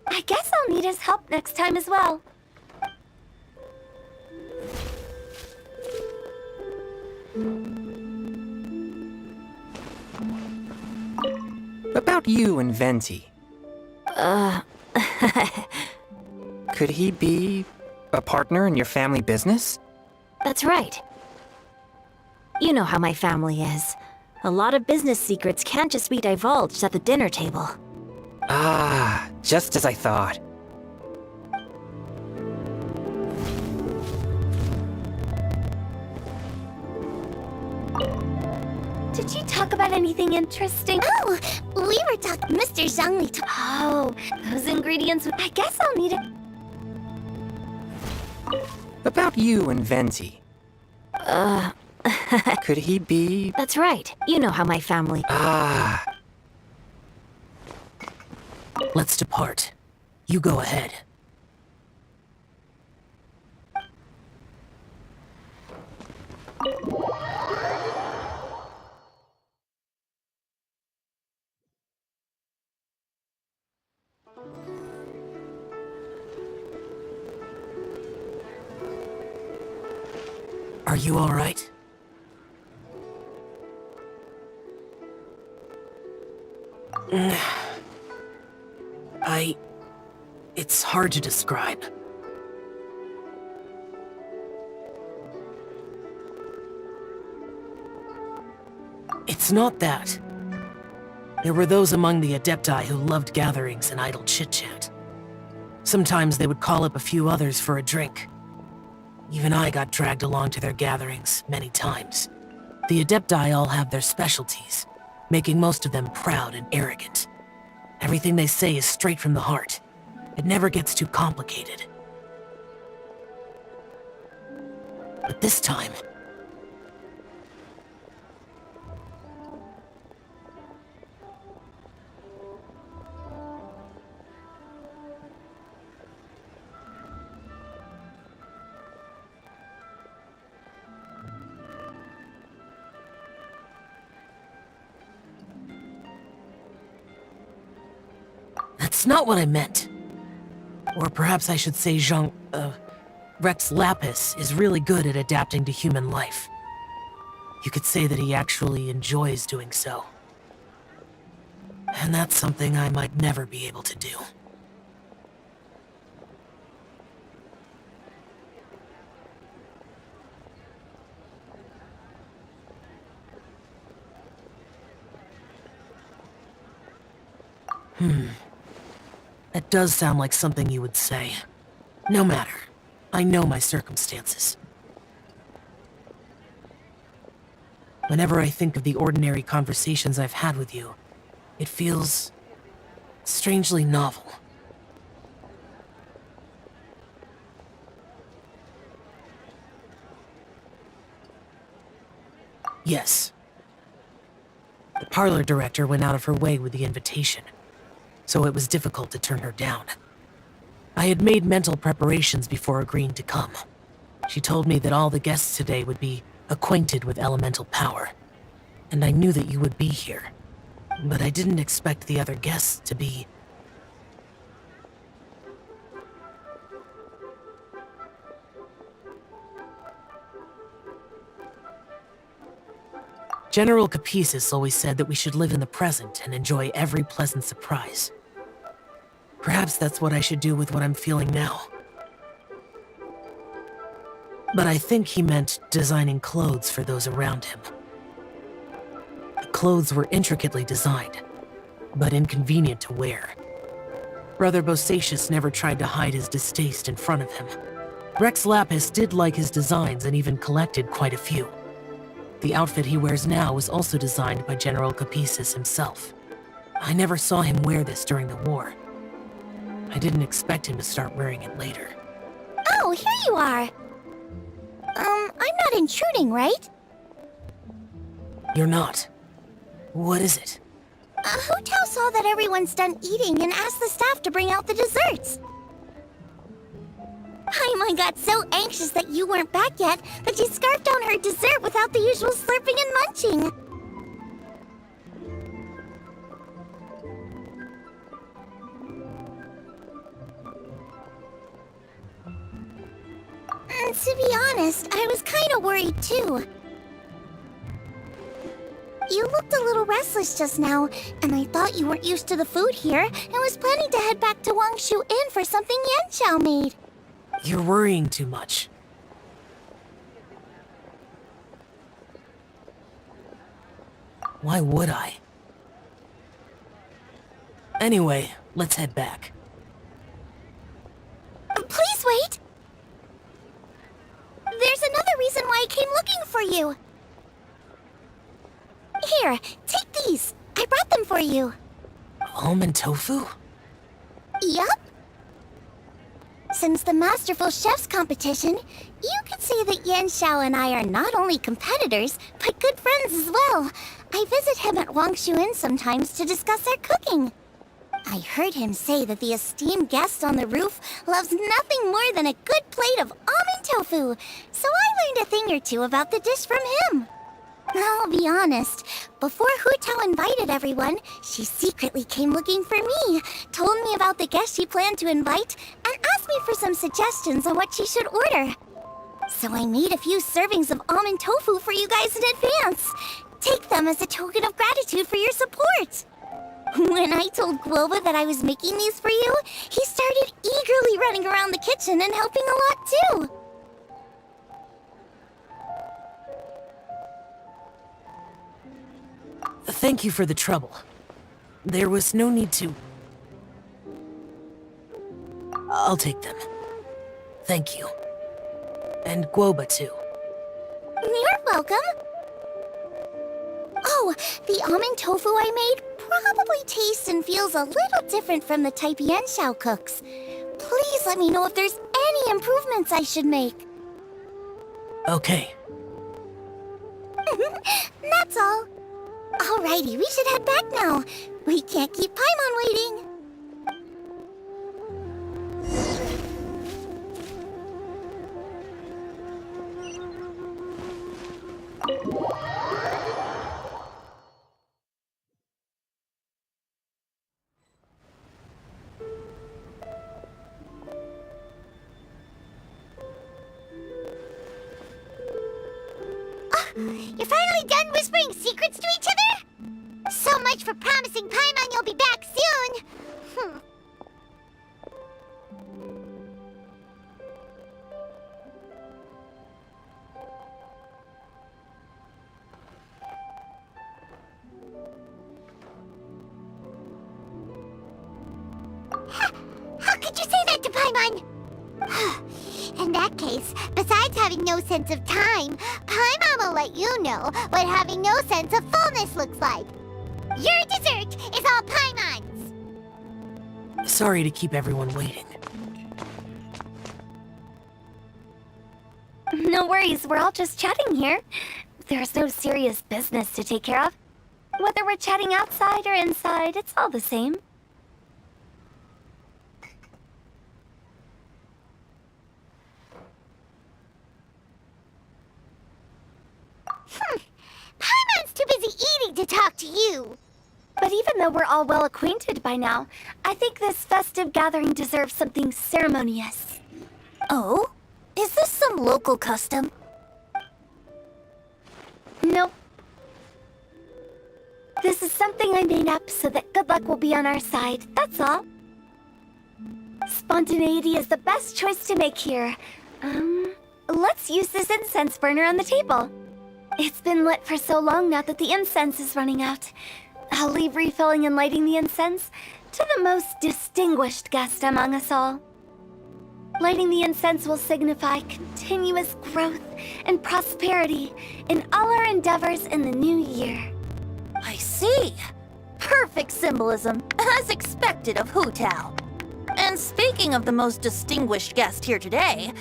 Speaker 12: I guess I'll need his help next time as well.
Speaker 17: About you and Venti. Could he be a partner in your family business?
Speaker 13: That's right. You know how my family is. A lot of business secrets can't just be divulged at the dinner table.
Speaker 17: Ah, just as I thought.
Speaker 12: Did you talk about anything interesting?
Speaker 1: Oh, we were talking... Mr. Zhongli told...
Speaker 12: Oh, those ingredients... I guess I'll need it.
Speaker 17: About you and Venti. Could he be...
Speaker 13: That's right. You know how my family...
Speaker 17: Ah.
Speaker 18: Let's depart. You go ahead. Are you alright? It's hard to describe. It's not that. There were those among the Adepti who loved gatherings and idle chit-chat. Sometimes they would call up a few others for a drink. Even I got dragged along to their gatherings many times. The Adepti all have their specialties, making most of them proud and arrogant. Everything they say is straight from the heart. It never gets too complicated. But this time... That's not what I meant. Or perhaps I should say Rex Lapis is really good at adapting to human life. You could say that he actually enjoys doing so. And that's something I might never be able to do. That does sound like something you would say. No matter. I know my circumstances. Whenever I think of the ordinary conversations I've had with you, it feels strangely novel. Yes. The parlor director went out of her way with the invitation, so it was difficult to turn her down. I had made mental preparations before agreeing to come. She told me that all the guests today would be acquainted with elemental power, and I knew that you would be here. But I didn't expect the other guests to be... General Capisis always said that we should live in the present and enjoy every pleasant surprise. Perhaps that's what I should do with what I'm feeling now. But I think he meant designing clothes for those around him. The clothes were intricately designed, but inconvenient to wear. Brother Bosacius never tried to hide his distaste in front of him. Rex Lapis did like his designs and even collected quite a few. The outfit he wears now was also designed by General Capisis himself. I never saw him wear this during the war. I didn't expect him to start wearing it later.
Speaker 1: Oh, here you are! I'm not intruding, right?
Speaker 18: You're not. What is it?
Speaker 1: Hu Tao saw that everyone's done eating and asked the staff to bring out the desserts. Paimon got so anxious that you weren't back yet that she scarfed down her dessert without the usual slurping and munching. To be honest, I was kinda worried too. You looked a little restless just now, and I thought you weren't used to the food here and was planning to head back to Wangshu Inn for something Yanchao made.
Speaker 18: You're worrying too much. Why would I? Anyway, let's head back.
Speaker 1: Please wait! There's another reason why I came looking for you. Here, take these. I brought them for you.
Speaker 18: Almond tofu?
Speaker 1: Yup. Since the Masterful Chef's competition, you could say that Yanchao and I are not only competitors, but good friends as well. I visit him at Wangshu Inn sometimes to discuss our cooking. I heard him say that the esteemed guest on the roof loves nothing more than a good plate of almond tofu, so I learned a thing or two about the dish from him. I'll be honest, before Hu Tao invited everyone, she secretly came looking for me, told me about the guests she planned to invite, and asked me for some suggestions on what she should order.
Speaker 12: So I made a few servings of almond tofu for you guys in advance. Take them as a token of gratitude for your support. When I told Guoba that I was making these for you, he started eagerly running around the kitchen and helping a lot too.
Speaker 18: Thank you for the trouble. There was no need to... I'll take them. Thank you. And Guoba too.
Speaker 12: You're welcome. Oh, the almond tofu I made probably tastes and feels a little different from the type Yanxiao cooks. Please let me know if there's any improvements I should make.
Speaker 18: Okay.
Speaker 12: That's all. Alrighty, we should head back now. We can't keep Paimon waiting.
Speaker 1: You're finally done whispering secrets to each other? So much for promising Paimon you'll be back soon. How could you say that to Paimon? In that case, besides having no sense of time, Paimon will let you know what having no sense of fullness looks like. Your dessert is all Paimon's!
Speaker 18: Sorry to keep everyone waiting.
Speaker 12: No worries, we're all just chatting here. There's no serious business to take care of. Whether we're chatting outside or inside, it's all the same.
Speaker 1: Paimon's too busy eating to talk to you!
Speaker 12: But even though we're all well acquainted by now, I think this festive gathering deserves something ceremonious.
Speaker 1: Oh? Is this some local custom?
Speaker 12: Nope. This is something I made up so that good luck will be on our side, that's all. Spontaneity is the best choice to make here. Let's use this incense burner on the table. It's been lit for so long now that the incense is running out. I'll leave refilling and lighting the incense to the most distinguished guest among us all. Lighting the incense will signify continuous growth and prosperity in all our endeavors in the new year.
Speaker 1: I see. Perfect symbolism, as expected of Hu Tao. And speaking of the most distinguished guest here today,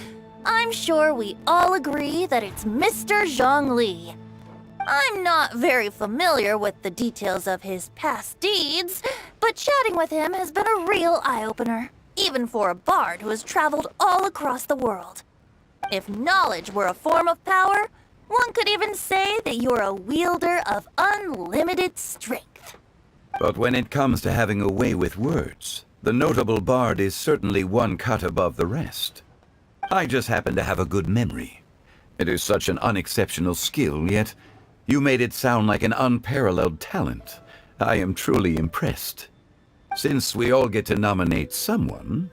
Speaker 1: I'm sure we all agree that it's Mr. Zhongli. I'm not very familiar with the details of his past deeds, but chatting with him has been a real eye-opener, even for a bard who has traveled all across the world. If knowledge were a form of power, one could even say that you're a wielder of unlimited strength.
Speaker 6: But when it comes to having a way with words, the notable bard is certainly one cut above the rest. I just happen to have a good memory. It is such an unexceptional skill, yet you made it sound like an unparalleled talent. I am truly impressed. Since we all get to nominate someone...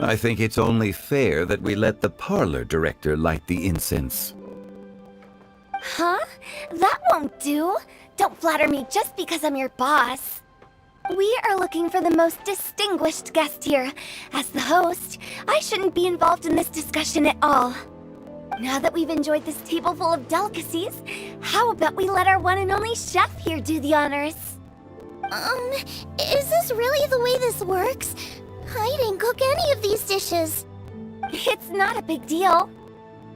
Speaker 6: I think it's only fair that we let the parlor director light the incense.
Speaker 12: Huh? That won't do. Don't flatter me just because I'm your boss. We are looking for the most distinguished guest here. As the host, I shouldn't be involved in this discussion at all. Now that we've enjoyed this table full of delicacies, how about we let our one and only chef here do the honors?
Speaker 1: Is this really the way this works? I didn't cook any of these dishes.
Speaker 12: It's not a big deal.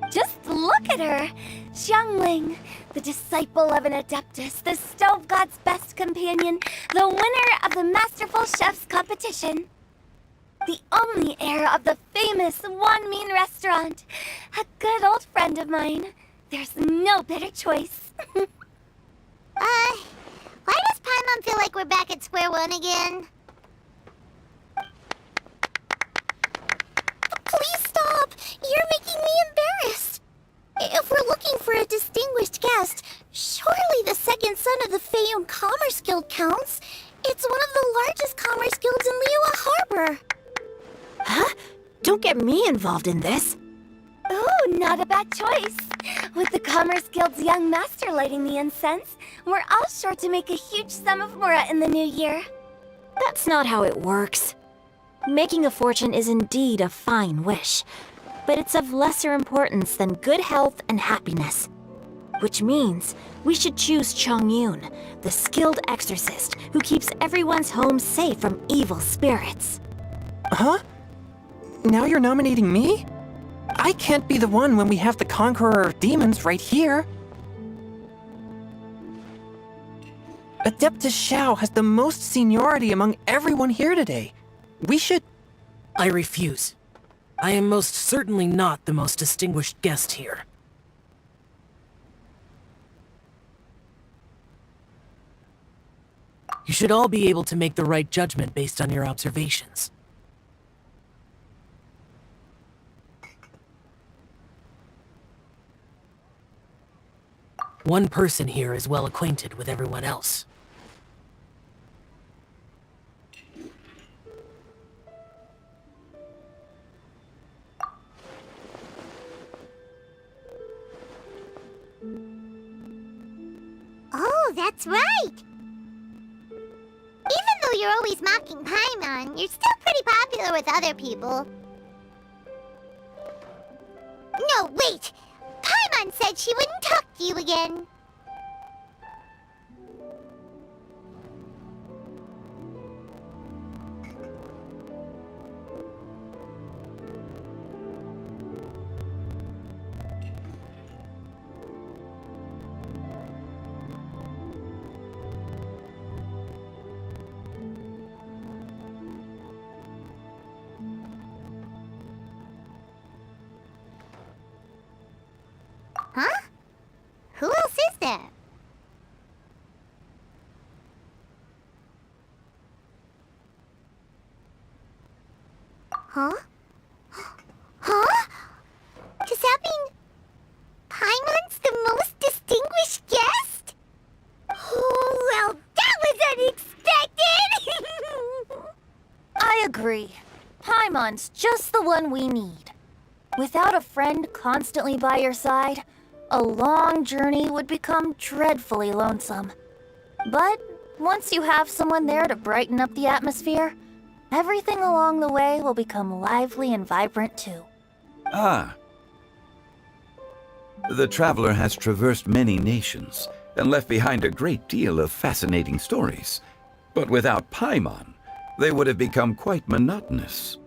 Speaker 12: Just look at her! Xiangling, the disciple of an Adeptus, the Stove God's best companion, the winner of the Masterful Chef's competition. The only heir of the famous Wan Min restaurant. A good old friend of mine. There's no better choice.
Speaker 1: Why does Paimon feel like we're back at square one again?
Speaker 13: Don't get me involved in this.
Speaker 12: Ooh, not a bad choice. With the Commerce Guild's young master lighting the incense, we're all sure to make a huge sum of mora in the new year.
Speaker 13: That's not how it works. Making a fortune is indeed a fine wish, but it's of lesser importance than good health and happiness. Which means we should choose Chongyun, the skilled exorcist who keeps everyone's home safe from evil spirits.
Speaker 17: Huh? Now you're nominating me? I can't be the one when we have the Conqueror of Demons right here. Adeptus Shao has the most seniority among everyone here today. We should...
Speaker 18: I refuse. I am most certainly not the most distinguished guest here. You should all be able to make the right judgment based on your observations. One person here is well acquainted with everyone else.
Speaker 1: Oh, that's right! Even though you're always mocking Paimon, you're still pretty popular with other people. No, wait! Paimon said she wouldn't talk to you again. Huh? Who else is there? Huh? Huh? Does that mean Paimon's the most distinguished guest? Oh, well, that was unexpected!
Speaker 7: I agree. Paimon's just the one we need. Without a friend constantly by your side, a long journey would become dreadfully lonesome. But once you have someone there to brighten up the atmosphere, everything along the way will become lively and vibrant too.
Speaker 6: Ah. The traveler has traversed many nations and left behind a great deal of fascinating stories. But without Paimon, they would have become quite monotonous.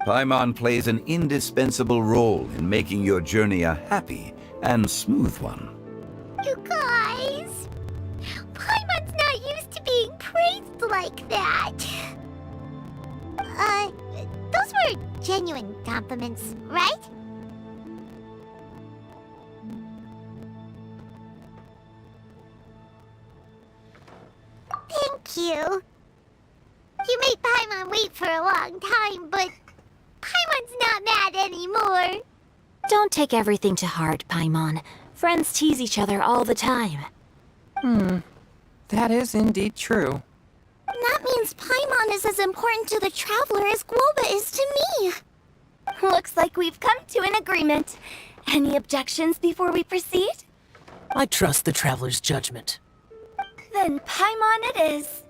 Speaker 6: Paimon plays an indispensable role in making your journey a happy and smooth one.
Speaker 1: You guys! Paimon's not used to being praised like that. Those were genuine compliments, right? Thank you. You made Paimon wait for a long time, but Paimon's not mad anymore.
Speaker 13: Don't take everything to heart, Paimon. Friends tease each other all the time.
Speaker 17: That is indeed true.
Speaker 12: That means Paimon is as important to the Traveler as Guoba is to me. Looks like we've come to an agreement. Any objections before we proceed?
Speaker 18: I trust the Traveler's judgment.
Speaker 12: Then Paimon it is.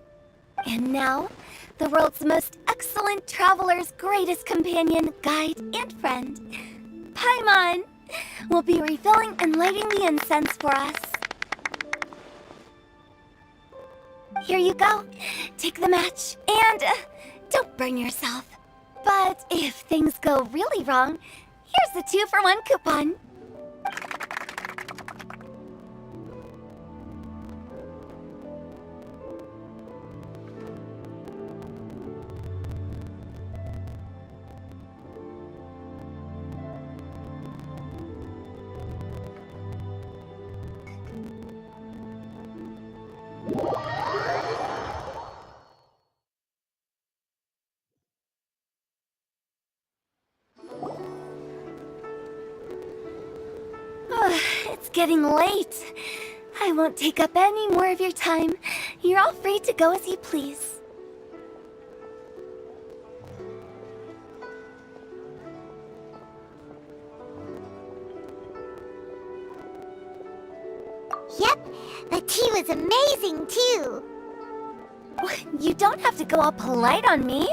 Speaker 12: And now, the world's most excellent Traveler's greatest companion, guide, and friend, Paimon, will be refilling and lighting the incense for us. Here you go. Take the match, and don't burn yourself. But if things go really wrong, here's the 2-for-1 coupon. It's getting late. I won't take up any more of your time. You're all free to go as you please.
Speaker 1: Yep, the tea was amazing too.
Speaker 12: You don't have to go all polite on me.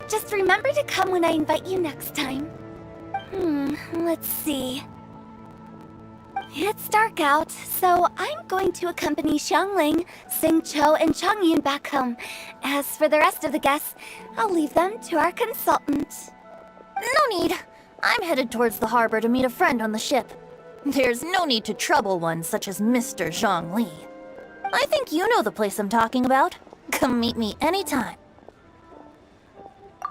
Speaker 12: Just remember to come when I invite you next time. Let's see. It's dark out, so I'm going to accompany Xiangling, Xingqiu, and Chongyun back home. As for the rest of the guests, I'll leave them to our consultant.
Speaker 11: No need. I'm headed towards the harbor to meet a friend on the ship. There's no need to trouble one such as Mr. Zhongli. I think you know the place I'm talking about. Come meet me anytime.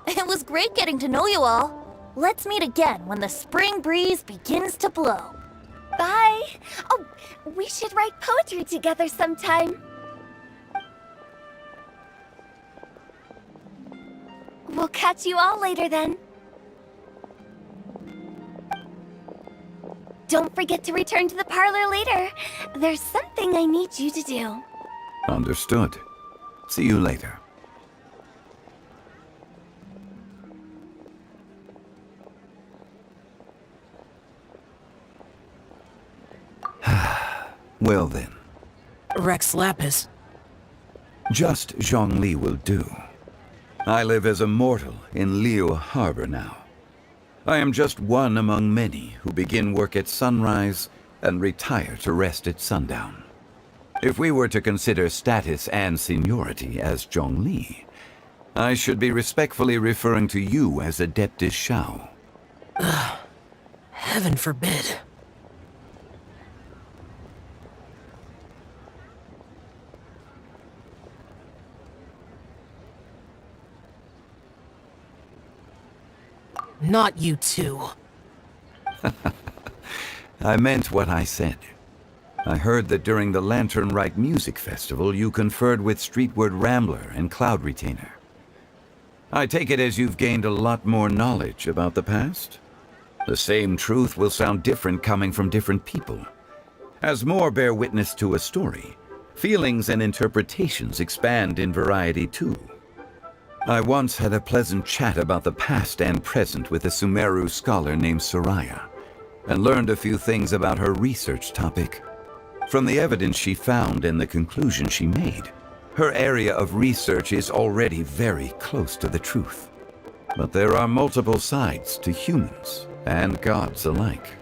Speaker 11: It was great getting to know you all. Let's meet again when the spring breeze begins to blow.
Speaker 12: Bye! Oh, we should write poetry together sometime. We'll catch you all later then. Don't forget to return to the parlor later. There's something I need you to do.
Speaker 6: Understood. See you later. Well then.
Speaker 18: Rex Lapis.
Speaker 6: Just Zhongli will do. I live as a mortal in Liu Harbor now. I am just one among many who begin work at sunrise and retire to rest at sundown. If we were to consider status and seniority as Zhongli, I should be respectfully referring to you as Adeptus Shao.
Speaker 18: Heaven forbid. Not you two.
Speaker 6: I meant what I said. I heard that during the Lantern Rite Music Festival, you conferred with Streetward Rambler and Cloud Retainer. I take it as you've gained a lot more knowledge about the past? The same truth will sound different coming from different people. As more bear witness to a story, feelings and interpretations expand in variety too. I once had a pleasant chat about the past and present with a Sumeru scholar named Soraya, and learned a few things about her research topic. From the evidence she found and the conclusion she made, her area of research is already very close to the truth. But there are multiple sides to humans and gods alike.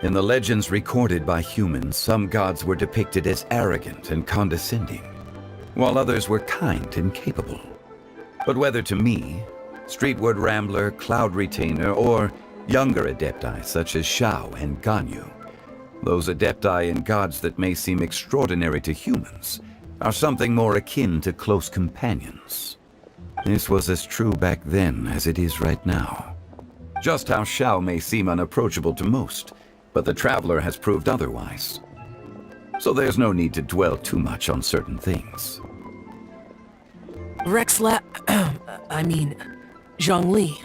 Speaker 6: In the legends recorded by humans, some gods were depicted as arrogant and condescending, while others were kind and capable. But whether to me, Streetward Rambler, Cloud Retainer, or younger adepti such as Shao and Ganyu, those adepti and gods that may seem extraordinary to humans are something more akin to close companions. This was as true back then as it is right now. Just how Shao may seem unapproachable to most, but the Traveler has proved otherwise. So there's no need to dwell too much on certain things.
Speaker 18: Zhongli,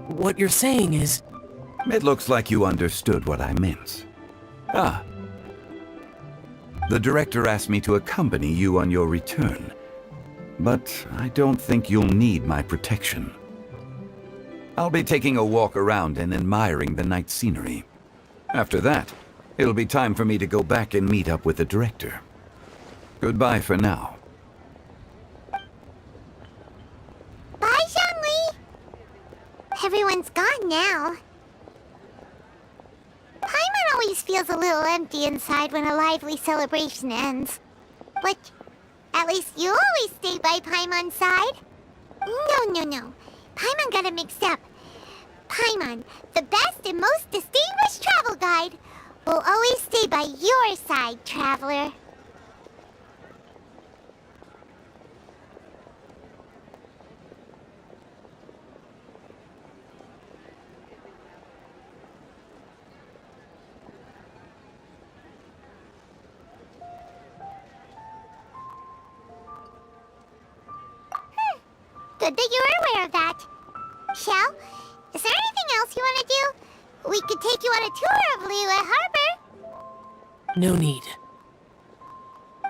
Speaker 18: what you're saying is...
Speaker 6: It looks like you understood what I meant. Ah. The director asked me to accompany you on your return, but I don't think you'll need my protection. I'll be taking a walk around and admiring the night scenery. After that, it'll be time for me to go back and meet up with the director. Goodbye for now.
Speaker 1: Bye, Zhongli! Everyone's gone now. Paimon always feels a little empty inside when a lively celebration ends. But at least you always stay by Paimon's side. No. Paimon got it mixed up. Paimon, the best and most distinguished travel guide, will always stay by your side, Traveler. Good that you're aware of that. Shell, is there anything else you want to do? We could take you on a tour of Liyue Harbor.
Speaker 18: No need.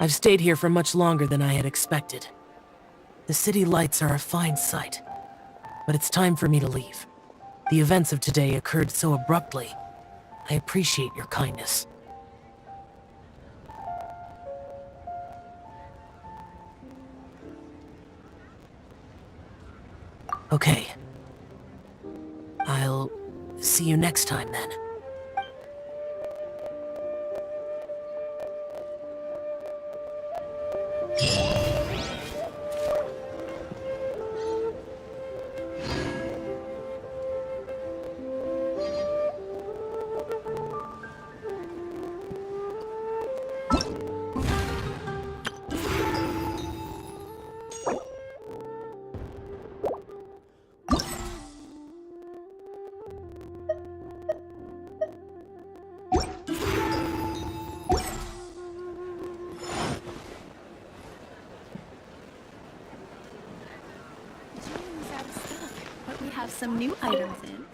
Speaker 18: I've stayed here for much longer than I had expected. The city lights are a fine sight, but it's time for me to leave. The events of today occurred so abruptly. I appreciate your kindness. Okay. I'll see you next time then.
Speaker 11: But we have some new items in.